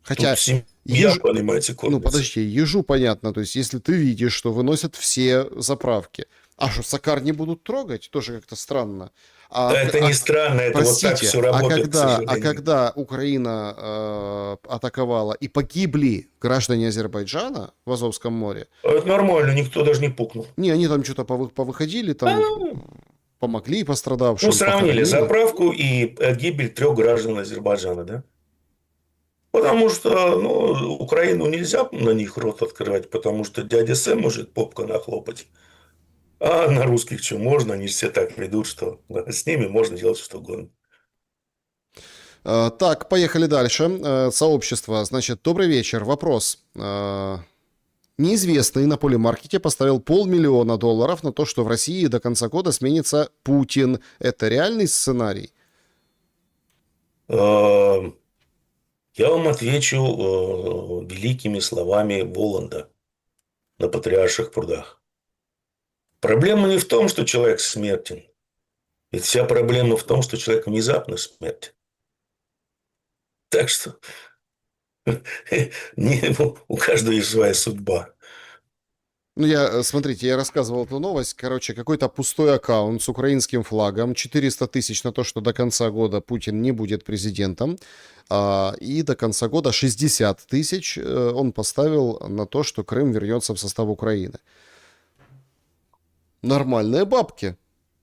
Хотя, Тут семья, еж... понимаете, ну, кормится. подожди, ежу понятно, то есть если ты видишь, что выносят все заправки, а что, Сакар не будут трогать, тоже как-то странно. Это не странно, это вот так Простите, все работает, к а сожалению. когда Украина атаковала и погибли граждане Азербайджана в Азовском море, Это нормально, никто даже не пукнул. не, они там что-то повыходили, А, там помогли ну, пострадавшим, сравнили похоронили. заправку и гибель 3 граждан Азербайджана, да? Потому что, ну, Украину нельзя на них рот открывать, потому что дядя Сэм может попка нахлопать. А на русских что можно? Они же все так ведут, что с ними можно делать что угодно. Так, поехали дальше. Сообщество. Значит, добрый вечер. Вопрос. Неизвестный на полимаркете поставил $500 000 на то, что в России до конца года сменится Путин. Это реальный сценарий? Я вам отвечу великими словами Воланда на Патриарших прудах. Проблема не в том, что человек смертен. Ведь вся проблема в том, что человек внезапно смертен. Так что у каждого есть своя судьба. Ну, смотрите, я рассказывал эту новость. Короче, какой-то пустой аккаунт с украинским флагом. 400 тысяч на то, что до конца года Путин не будет президентом. И до конца года 60 тысяч он поставил на то, что Крым вернется в состав Украины. Нормальные бабки.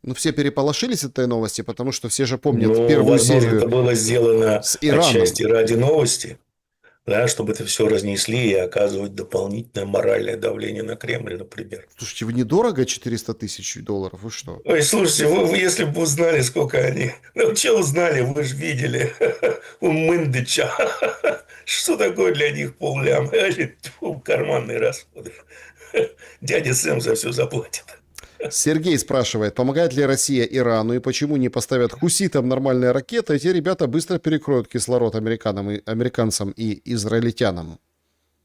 Ну, все переполошились от этой новости, потому что все же помнят Ну, первую возможно, серию это было сделано с Ираном. отчасти ради новости, да, чтобы это все разнесли и оказывать дополнительное моральное давление на Кремль, например. Слушайте, вы недорого 400 тысяч долларов? Вы что? Ой, слушайте, вы если бы узнали, сколько они... Ну, что узнали, вы же видели у Мындыча. Что такое для них полляма? Тьфу, карманные расходы. Дядя Сэм за все заплатит. Сергей спрашивает, помогает ли Россия Ирану и почему не поставят хуситам нормальные ракеты, эти ребята быстро перекроют кислород американцам и израильтянам.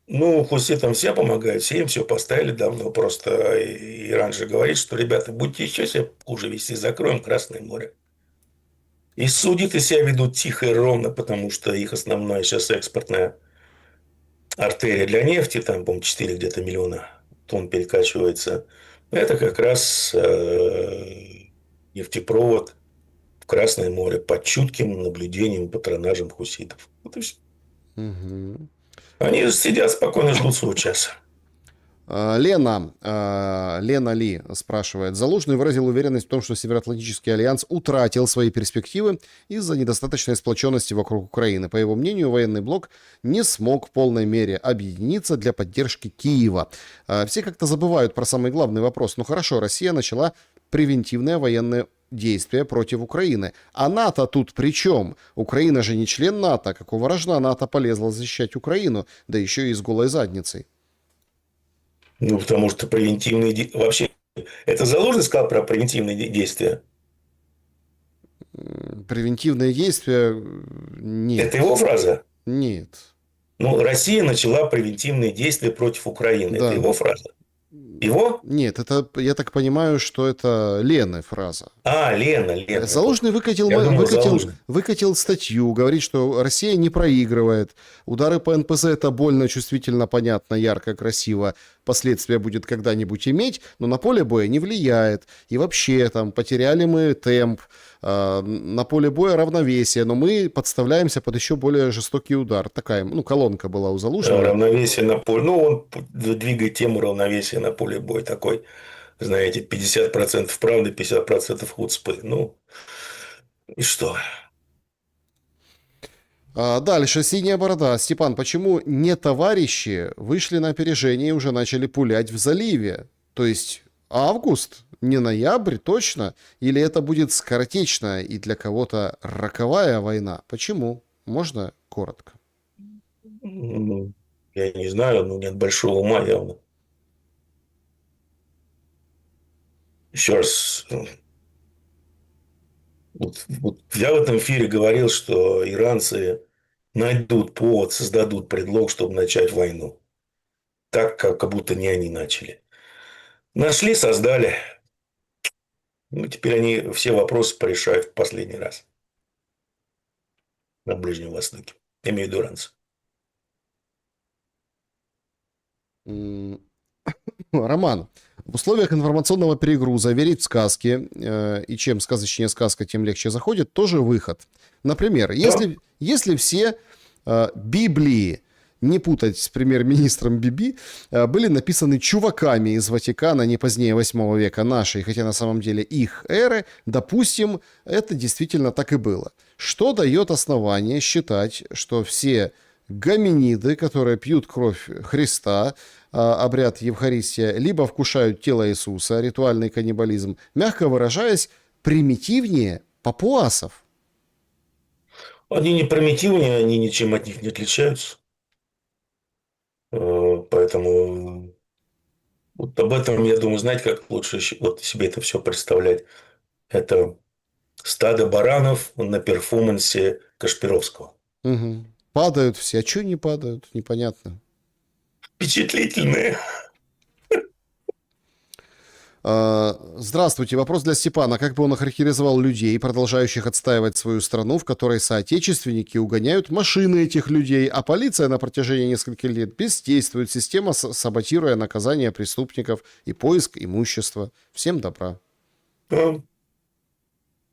Ну, хуситам все помогают, все им все поставили давно. Просто Иран же говорит, что, ребята, будьте еще себя хуже вести, закроем Красное море. И судиты себя ведут тихо и ровно, потому что их основная сейчас экспортная артерия для нефти, там, по-моему, 4 где-то миллиона тонн перекачивается. Это как раз нефтепровод в Красное море под чутким наблюдением и патронажем хуситов. Вот и все. Мгм. Они сидят спокойно, ждут своего часа. Лена Ли спрашивает. Залужный выразил уверенность в том, что Североатлантический альянс утратил свои перспективы из-за недостаточной сплоченности вокруг Украины. По его мнению, военный блок не смог в полной мере объединиться для поддержки Киева. Все как-то забывают про самый главный вопрос. Ну хорошо, Россия начала превентивное военное действия против Украины. А НАТО тут при чем? Украина же не член НАТО. Какого рожна НАТО полезла защищать Украину? Да еще и с голой задницей. Ну, потому что вообще, это Залужный сказал про превентивные действия? Превентивные действия Это нет. его фраза? Нет. Ну, Россия начала превентивные действия против Украины. Это Да. его фраза? Его? Нет, это, я так понимаю, что это Лены фраза. А, Лена, я понял. Залужный Я думал, Залужный. выкатил статью, говорит, что Россия не проигрывает. Удары по НПЗ это больно, чувствительно, понятно, ярко, красиво. Последствия будет когда-нибудь иметь, но на поле боя не влияет. И вообще, там, потеряли мы темп, на поле боя равновесие, но мы подставляемся под еще более жестокий удар. Такая, ну, колонка была у Залужного. Равновесие на поле. Ну, он двигает тему равновесия на поле боя. Такой, знаете, 50% правды, 50% хуцпы. Ну, и что? Дальше, синяя борода. Степан, почему не товарищи вышли на опережение и уже начали пулять в заливе? То есть август, не ноябрь, точно? Или это будет скоротечная и для кого-то роковая война? Почему? Можно коротко? Ну, я не знаю, но нет большого ума явно. Еще раз, вот я в этом эфире говорил, что иранцы найдут повод, создадут предлог, чтобы начать войну. Так, как будто не они начали. Нашли, создали. Ну, теперь они все вопросы порешают в последний раз на Ближнем Востоке. Я имею в виду иранцы. Роман, в условиях информационного перегруза верить в сказки, и чем сказочнее сказка, тем легче заходит, тоже выход. Например, Да. если все Библии, не путать с премьер-министром Биби, были написаны чуваками из Ватикана не позднее 8 века нашей, хотя на самом деле их эры, допустим, это действительно так и было. Что дает основание считать, что все гоминиды, которые пьют кровь Христа, обряд Евхаристия, либо вкушают тело Иисуса, ритуальный каннибализм, мягко выражаясь, примитивнее папуасов? Они не примитивные, они ничем от них не отличаются. Поэтому вот об этом, я думаю, знать, как лучше вот себе это все представлять. Это стадо баранов на перформансе Кашпировского. Угу. Падают все. А что не падают? Непонятно. Впечатлительные. Здравствуйте. Вопрос для Степана. Как бы он охарактеризовал людей, продолжающих отстаивать свою страну, в которой соотечественники угоняют машины этих людей, а полиция на протяжении нескольких лет бездействует, система саботируя наказание преступников и поиск имущества? Всем добра. Ну,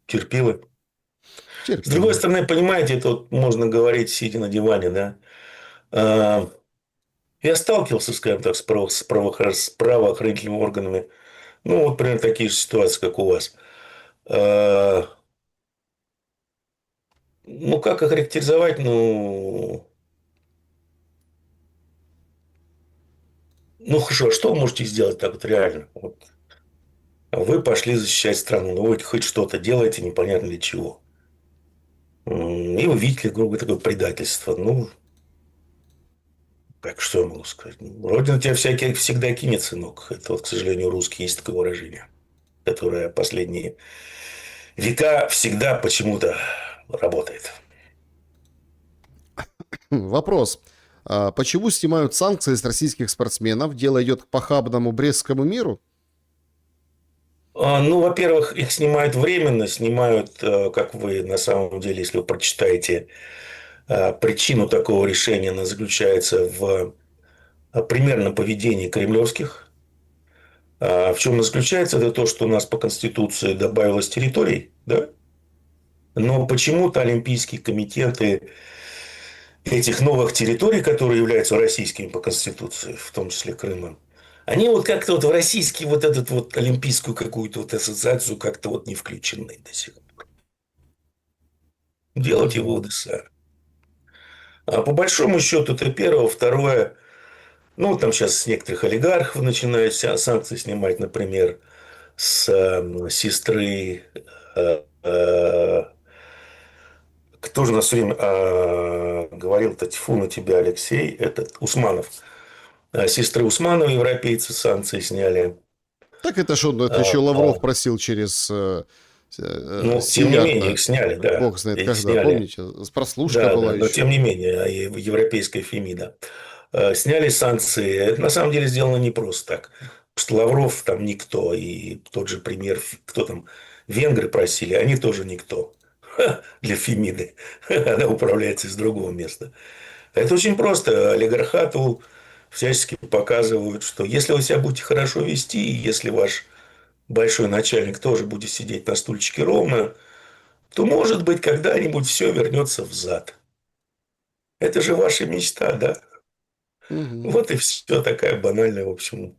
терпилы. С другой Терпимо. стороны, понимаете, это вот можно говорить, сидя на диване, да. Я сталкивался, скажем так, с правоохранительными органами. Ну, вот примерно такие же ситуации, как у вас. Ну, как охарактеризовать? Ну, хорошо, а что вы можете сделать так вот реально? Вот вы пошли защищать страну, но вы хоть что-то делаете, непонятно для чего. И вы видите, грубо говоря, такое предательство. Ну, как что я могу сказать? Ну, Родина тебя всегда кинет, сынок. Это вот, к сожалению, русский есть такое выражение, которое последние века всегда почему-то работает. Вопрос. Почему снимают санкции с российских спортсменов? Дело идет к похабному Брестскому миру? Ну, во-первых, их снимают временно, снимают, как вы на самом деле, если вы прочитаете причину такого решения, она заключается в примерном поведении кремлевских. А в чем заключается? Это то, что у нас по Конституции добавилось территорий, да? Но почему-то Олимпийские комитеты этих новых территорий, которые являются российскими по Конституции, в том числе Крымом, они вот как-то вот в российский вот этот вот олимпийскую какую-то вот ассоциацию как-то вот не включены до сих пор. Делайте Мгм. выводы сами. А по большому счету это первое. Второе, ну, там сейчас с некоторых олигархов начинают санкции снимать, например, с сестры, э, э, кто же у нас все время говорил-то, тьфу на тебя, Алексей, этот Усманов. Сестры Усманова, европейцы, санкции сняли. Так это что, это А, еще Лавров а, просил через Ну, тем не менее, Симеарта, их сняли, да. бог знает Их когда, сняли. помните? Прослушка Да, была да, но еще. тем не менее, европейская Фемида. Сняли санкции. Это на самом деле сделано не просто так. Потому что Лавров там никто. И тот же пример, кто там, венгры просили, они тоже никто. Для Фемиды. Она управляется из другого места. Это очень просто. Олигархату всячески показывают, что если вы себя будете хорошо вести, и если ваш большой начальник тоже будет сидеть на стульчике ровно, то, может быть, когда-нибудь все вернется взад. Это же ваша мечта, да? Мгм. Вот и все. Такая банальная, в общем,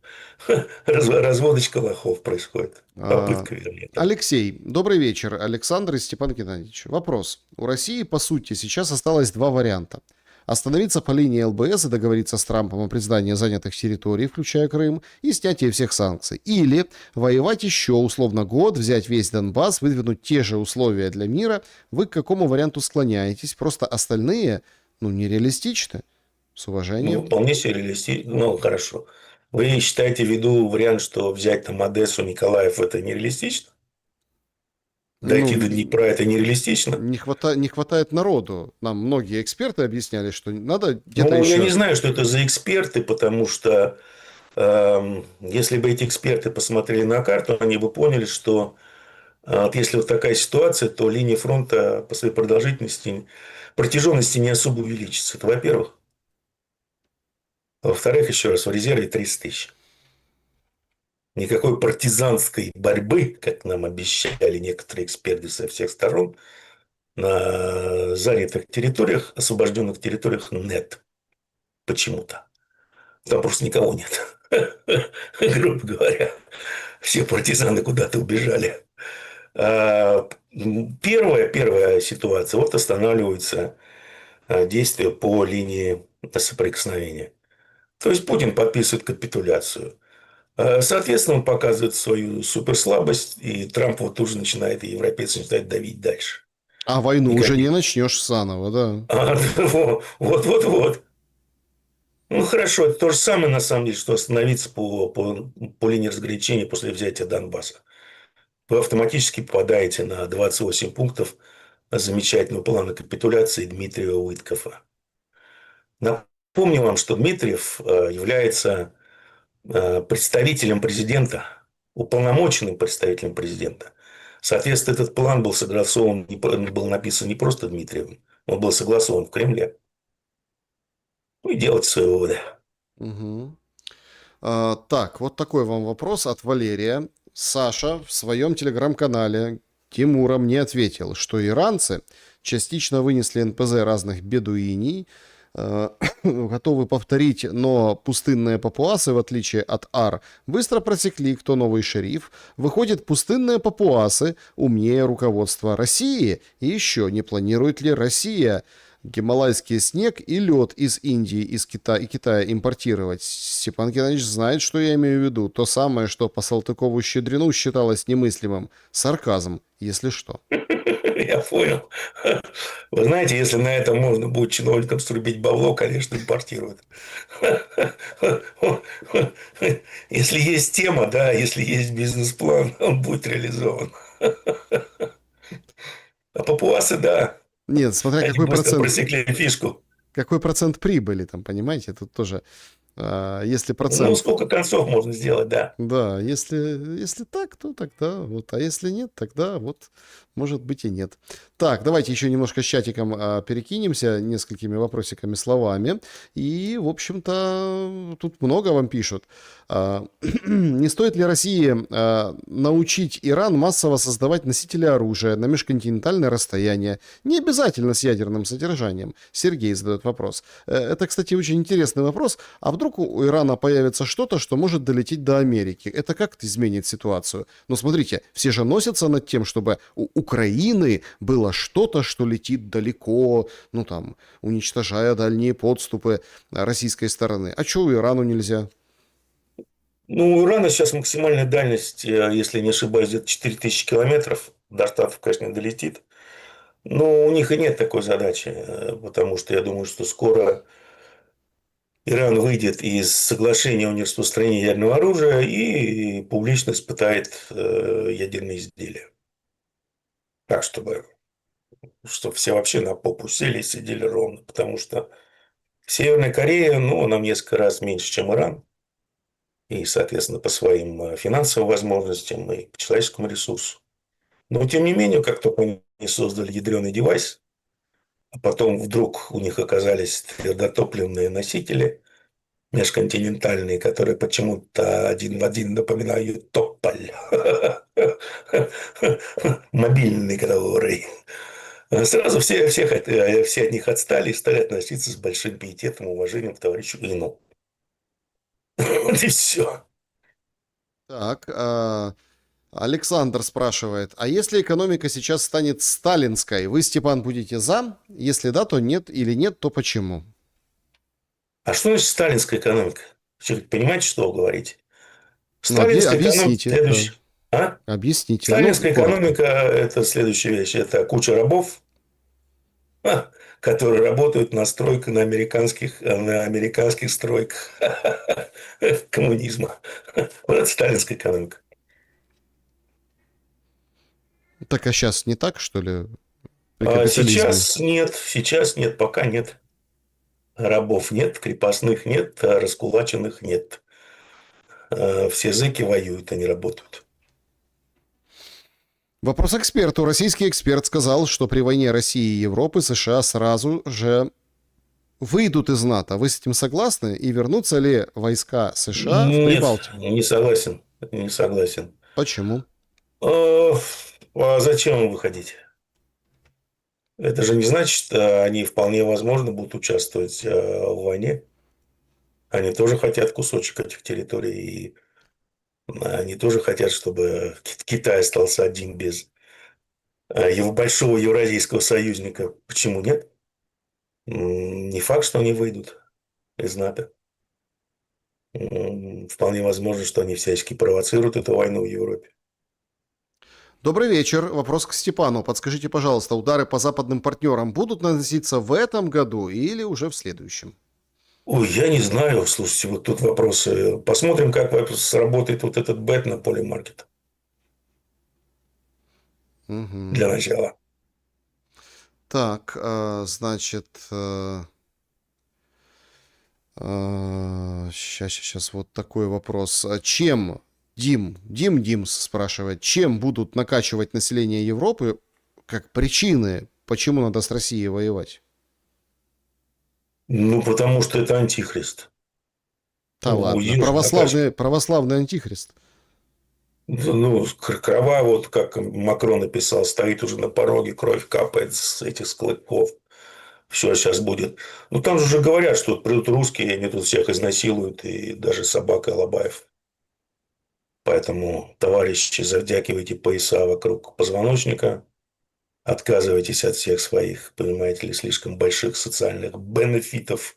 разводочка лохов происходит. А, Попытка, вернее. Так. Алексей, добрый вечер. Александр и Степан Геннадьевич. Вопрос. У России, по сути, сейчас осталось два варианта. Остановиться по линии ЛБС и договориться с Трампом о признании занятых территорий, включая Крым, и снятие всех санкций. Или воевать еще условно год, взять весь Донбасс, выдвинуть те же условия для мира. Вы к какому варианту склоняетесь? Просто остальные, ну, нереалистичны. С Ну, уважением. вполне себе реалистично. Ну, хорошо. Вы считаете в виду вариант, что взять там Одессу, Николаев, это нереалистично? Ну, Дойти до Днепра, это нереалистично? не хватает народу. Нам многие эксперты объясняли, что надо где-то Ну, я не еще... знаю, что это за эксперты, потому что если бы эти эксперты посмотрели на карту, они бы поняли, что вот если вот такая ситуация, то линия фронта по своей продолжительности, протяженности не особо увеличится. Это во-первых. А во-вторых, еще раз, в резерве 30 тысяч. Никакой партизанской борьбы, как нам обещали некоторые эксперты со всех сторон, на занятых территориях, освобожденных территориях нет. Почему-то. Там просто никого нет. Грубо говоря. Все партизаны куда-то убежали. Первая ситуация. Вот останавливаются действия по линии соприкосновения. То есть Путин подписывает капитуляцию. Соответственно, он показывает свою суперслабость, и Трамп вот тоже начинает, и европейцы начинают давить дальше. А войну уже Никаких. не начнешь заново, да. Вот. Ну, хорошо, это то же самое, на самом деле, что остановиться по линии разграничения после взятия Донбасса. Вы автоматически попадаете на 28 пунктов замечательного плана капитуляции Дмитрия Уиткофа. Напомню вам, что Дмитриев является представителем президента, уполномоченным представителем президента. Соответственно, этот план был согласован, был написан не просто Дмитриевым, он был согласован в Кремле. Ну и делать свои выводы. Мгм. Так, вот такой вам вопрос от Валерия. Саша в своем телеграм-канале Тимура мне ответил, что иранцы частично вынесли НПЗ разных бедуиней, э, готовы повторить, но пустынные папуасы, в отличие от ар, быстро просекли, кто новый шериф. Выходит, пустынные папуасы умнее руководства России. И еще, не планирует ли Россия гималайский снег и лед из Индии и Китая импортировать? Степан Геннадьевич знает, что я имею в виду. То самое, что по Салтыкову-Щедрину считалось немыслимым. Сарказм, если что. Я понял. Вы знаете, если на этом можно будет чиновникам срубить бабло, конечно, импортируют. Если есть тема, да, если есть бизнес-план, он будет реализован. А папуасы, да, Нет, смотря они быстро просекли фишку. какой процент прибыли там, понимаете, тут тоже. Если Ну, процент. сколько концов можно сделать, да. Да, если так, то тогда вот, а если нет, тогда вот, может быть и нет. Так, давайте еще немножко с чатиком перекинемся несколькими вопросиками, словами. И, в общем-то, тут много вам пишут. Не стоит ли России научить Иран массово создавать носители оружия на межконтинентальное расстояние, не обязательно с ядерным содержанием? Сергей задает вопрос. Это, кстати, очень интересный вопрос. А вдруг у Ирана появится что-то, что может долететь до Америки? Это как-то изменит ситуацию? Но смотрите, все же носятся над тем, чтобы у Украины было что-то, что летит далеко, ну там, уничтожая дальние подступы российской стороны. А что у Ирану нельзя? Ну, у Ирана сейчас максимальная дальность, если не ошибаюсь, где-то 4000 километров. До Штатов, конечно, не долетит. Но у них и нет такой задачи, потому что я думаю, что скоро Иран выйдет из соглашения о нераспространении ядерного оружия и публично испытает ядерные изделия. Так, чтобы все вообще на попу сели и сидели ровно. Потому что Северная Корея, ну, она в несколько раз меньше, чем Иран. И, соответственно, по своим финансовым возможностям и по человеческому ресурсу. Но, тем не менее, как только они создали ядреный девайс, а потом вдруг у них оказались твердотопливные носители межконтинентальные, которые почему-то один в один напоминают тополь. Мобильный который. Сразу все от них отстали и стали относиться с большим пиететом и уважением к товарищу Ину. Вот и все. Так, Александр спрашивает, а если экономика сейчас станет сталинской, вы, Степан, будете за? Если да, то нет, или нет, то почему? А что значит сталинская экономика? Вы понимаете, что вы говорите? Ну, Сталинская экономика объясните, да, следующая. А? объясните, ну, Сталинская коротко. экономика – это следующая вещь. Это куча рабов, которые работают на американских стройках коммунизма. Вот это сталинская экономика. Так, а сейчас не так, что ли, при А капитализме? сейчас нет, пока нет. Рабов нет, крепостных нет, раскулаченных нет. Все зэки воюют, они работают. Вопрос эксперту. Российский эксперт сказал, что при войне России и Европы США сразу же выйдут из НАТО. Вы с этим согласны? И вернутся ли войска США в Нет, Прибалтику? не согласен. Не согласен. Почему? А а зачем им выходить? Это же не значит, что они вполне возможно будут участвовать в войне. Они тоже хотят кусочек этих территорий. И они тоже хотят, чтобы Китай остался один без его большого евразийского союзника. Почему нет? Не факт, что они выйдут из НАТО. Вполне возможно, что они всячески провоцируют эту войну в Европе. Добрый вечер. Вопрос к Степану. Подскажите, пожалуйста, удары по западным партнерам будут наноситься в этом году или уже в следующем? Ой, я не знаю. Слушайте, вот тут вопросы. Посмотрим, как сработает вот этот бет на поле маркета. Мгм. Для начала. Так, значит, сейчас вот такой вопрос. Чем, Димс спрашивает, чем будут накачивать население Европы как причины, почему надо с Россией воевать? Ну, потому что это антихрист. Да ладно, Ее же накачивают. православный антихрист. Ну, крова, вот как Макрон написал, стоит уже на пороге, кровь капает с этих склыков. Все сейчас будет. Ну, там же уже говорят, что вот придут русские, они тут всех изнасилуют, и даже собака Алабаев. Поэтому, товарищи, завдякивайте пояса вокруг позвоночника, отказывайтесь от всех своих, понимаете ли, слишком больших социальных бенефитов,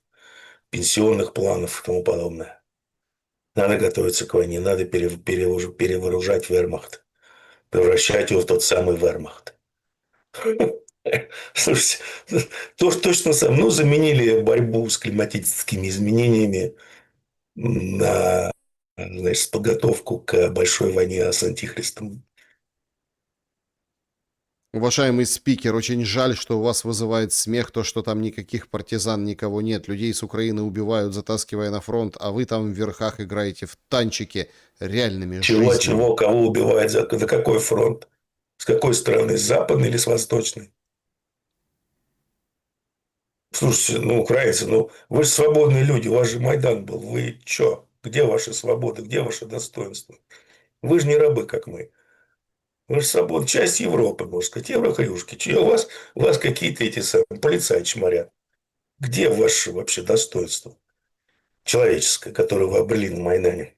пенсионных планов и тому подобное. Надо готовиться к войне, надо перевооружать вермахт, превращать его в тот самый вермахт. Слушайте, точно сам, ну, заменили борьбу с климатическими изменениями на, значит, подготовку к большой войне с антихристом. Уважаемый спикер, очень жаль, что у вас вызывает смех то, что там никаких партизан, никого нет. Людей с Украины убивают, затаскивая на фронт, а вы там в верхах играете в танчики реальными жизнями. Чего, кого убивает, за какой фронт? С какой стороны? С западной или с восточной? Слушайте, ну, украинцы, ну, вы же свободные люди, у вас же Майдан был. Вы чё? Где ваши свободы? Где ваше достоинство? Вы же не рабы, как мы. Вы же свободны. Часть Европы, можно сказать. Еврохрюшки. Че у вас какие-то эти самые полицаи чморят. Где ваше вообще достоинство человеческое, которое вы обрели на Майдане?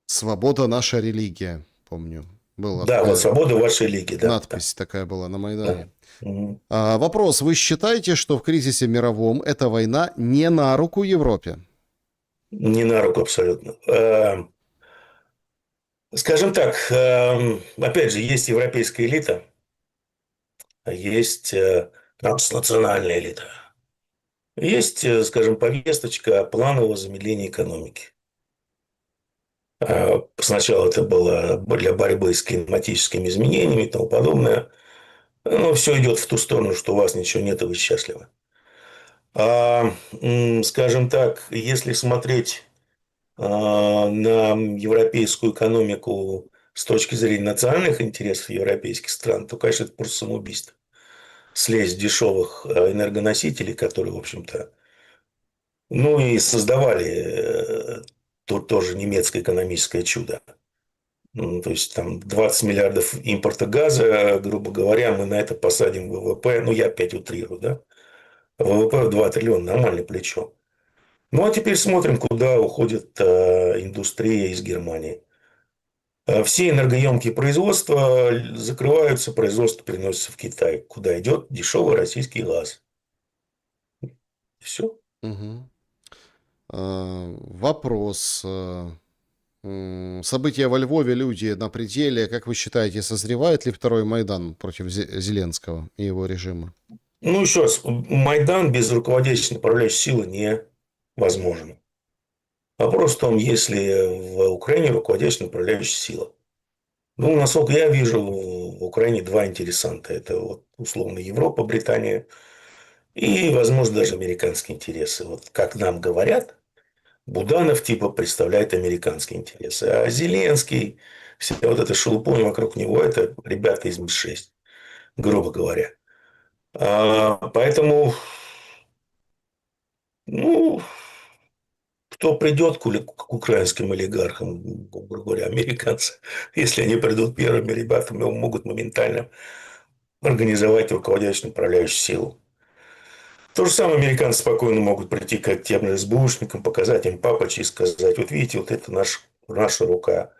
Свобода наша религия, помню. Была Да, вот такая свобода вашей лиги, да. надпись такая была на Да. Майдане. Мгм. Вопрос. Вы считаете, что в кризисе мировом эта война не на руку Европе? Не на руку абсолютно. Скажем так, опять же, есть европейская элита, а есть транснациональная элита. Есть, скажем, повесточка планового замедления экономики. Сначала это было для борьбы с климатическими изменениями и тому подобное. Но все идет в ту сторону, что у вас ничего нет, и вы счастливы. Скажем так, если смотреть на европейскую экономику с точки зрения национальных интересов европейских стран, то, конечно, это просто самоубийство. Слезть с дешевых энергоносителей, которые, в общем-то, ну и создавали тут тоже немецкое экономическое чудо. То есть там 20 миллиардов импорта газа, грубо говоря, мы на это посадим ВВП, ну я опять утрирую, да, ВВП в 2 триллиона, нормальное плечо. Ну а теперь смотрим, куда уходит индустрия из Германии. Все энергоемкие производства закрываются, производство переносится в Китай, куда идет дешевый российский газ. Все. Мгм. Вопрос. События во Львове, люди на пределе. Как вы считаете, созревает ли второй Майдан против Зеленского и его режима? Ну, еще раз, Майдан без руководящей направляющей силы невозможен. Вопрос в том, есть ли в Украине руководящая направляющая сила. Ну, насколько я вижу, в Украине два интересанта. Это вот, условно Европа, Британия и, возможно, даже американские интересы. Вот как нам говорят, Буданов типа представляет американские интересы, а Зеленский, вся вот эта шелупонь вокруг него, это ребята из МИ-6, грубо говоря. Поэтому, ну, кто придет к украинским олигархам, грубо говоря, американцы, если они придут первыми ребятами, могут моментально организовать руководящую направляющую силу. То же самое американцы спокойно могут прийти к тем же СБУшникам, показать им папочи и сказать, вот видите, вот это наша рука.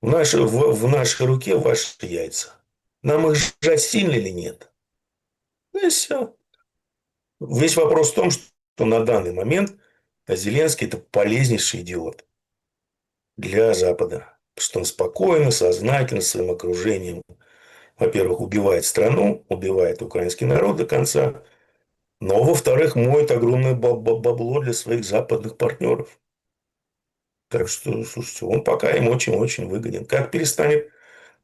В нашей руке ваши яйца. Нам их сжать сильно или нет? Ну и все. Весь вопрос в том, что на данный момент Зеленский – это полезнейший идиот для Запада. Потому что он спокойно, сознательно, своим окружением, во-первых, убивает страну, убивает украинский народ до конца, но, во-вторых, моет огромное бабло для своих западных партнеров. Так что, слушайте, он пока им очень-очень выгоден. Как перестанет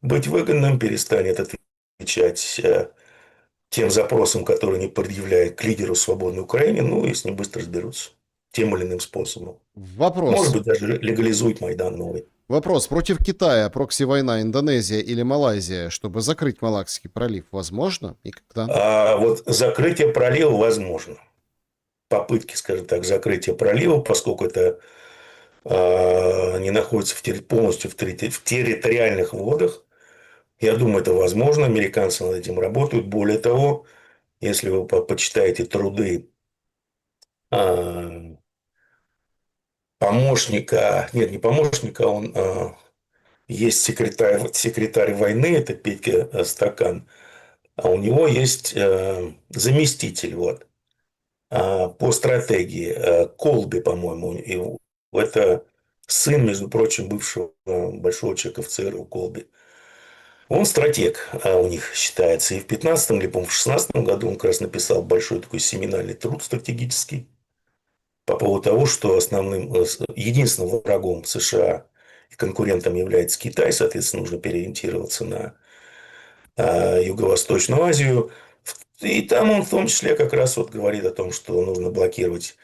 быть выгодным, перестанет отвечать тем запросам, которые они предъявляют к лидеру свободной Украины, ну и с ним быстро разберутся тем или иным способом. Может Вопрос. быть, даже легализуют Майдан новый. Вопрос. Против Китая прокси-война Индонезия или Малайзия, чтобы закрыть Малакский пролив, возможно? И когда? А вот закрытие пролива возможно. Попытки, скажем так, закрытия пролива, поскольку это не находится полностью в территориальных водах, я думаю, это возможно. Американцы над этим работают. Более того, если вы почитаете труды а, помощника, нет, не помощника, он есть секретарь войны, это Петька Стакан, а у него есть заместитель вот, по стратегии Колби, по-моему, это сын, между прочим, бывшего большого человека в ЦРУ Колби. Он стратег у них считается. И в 15-м, или, по-моему, в 16-м году он как раз написал большой такой семинальный труд стратегический по поводу того, что единственным врагом США и конкурентом является Китай. Соответственно, нужно переориентироваться на Юго-Восточную Азию. И там он в том числе как раз вот говорит о том, что нужно блокировать,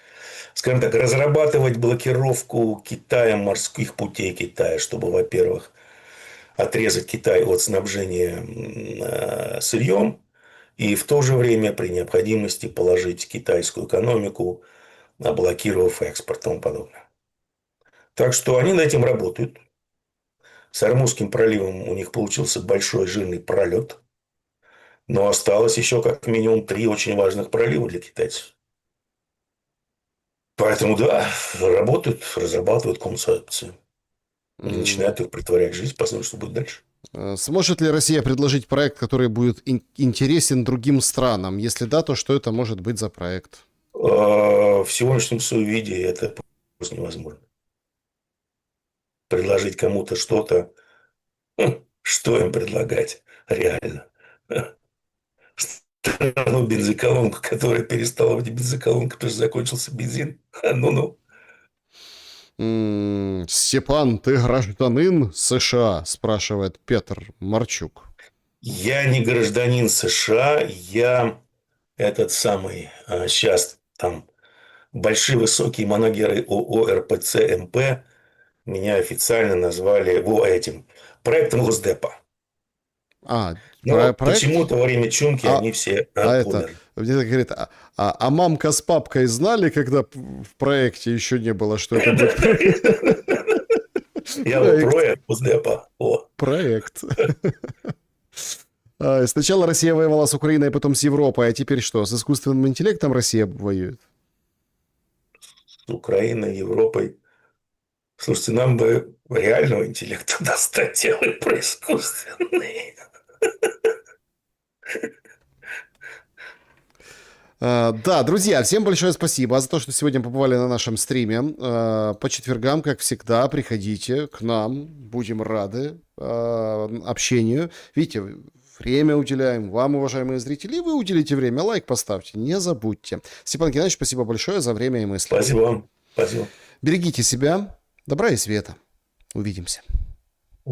скажем так, разрабатывать блокировку Китая, морских путей Китая, чтобы, во-первых, отрезать Китай от снабжения сырьем, и в то же время при необходимости положить китайскую экономику, блокировав экспорт и тому подобное. Так что они над этим работают. С Ормузским проливом у них получился большой жирный пролет. Но осталось еще как минимум 3 очень важных пролива для китайцев. Поэтому, да, работают, разрабатывают концепции. И начинают их притворять в жизнь, посмотрим, что будет дальше. Сможет ли Россия предложить проект, который будет интересен другим странам? Если да, то что это может быть за проект? В сегодняшнем своем виде это просто невозможно. Предложить кому-то что-то, что им предлагать реально? Страну бензоколонку, которая перестала быть бензоколонкой, потому что закончился бензин. Ну-ну. Степан, ты гражданин США? Спрашивает Петр Марчук. Я не гражданин США, я этот самый, сейчас там большие высокие манагеры ООО РПЦ МП меня официально назвали этим проектом Госдепа. Но Проект? почему-то во время чумки они все Это, умерли. мне так говорит, мамка с папкой знали, когда в проекте еще не было, что это будет Я проект Госдепа. проект. Сначала Россия воевала с Украиной, потом с Европой, а теперь что, с искусственным интеллектом Россия воюет? С Украиной, Европой. Слушайте, нам бы реального интеллекта достать, а вы про искусственный. Да, друзья, всем большое спасибо за то, что сегодня побывали на нашем стриме. По четвергам, как всегда, приходите к нам, будем рады общению. Видите, время уделяем вам, уважаемые зрители, и вы уделите время, лайк поставьте, не забудьте. Степан Геннадьевич, спасибо большое за время и мысли. Спасибо вам. Спасибо. Берегите себя, добра и света. Увидимся.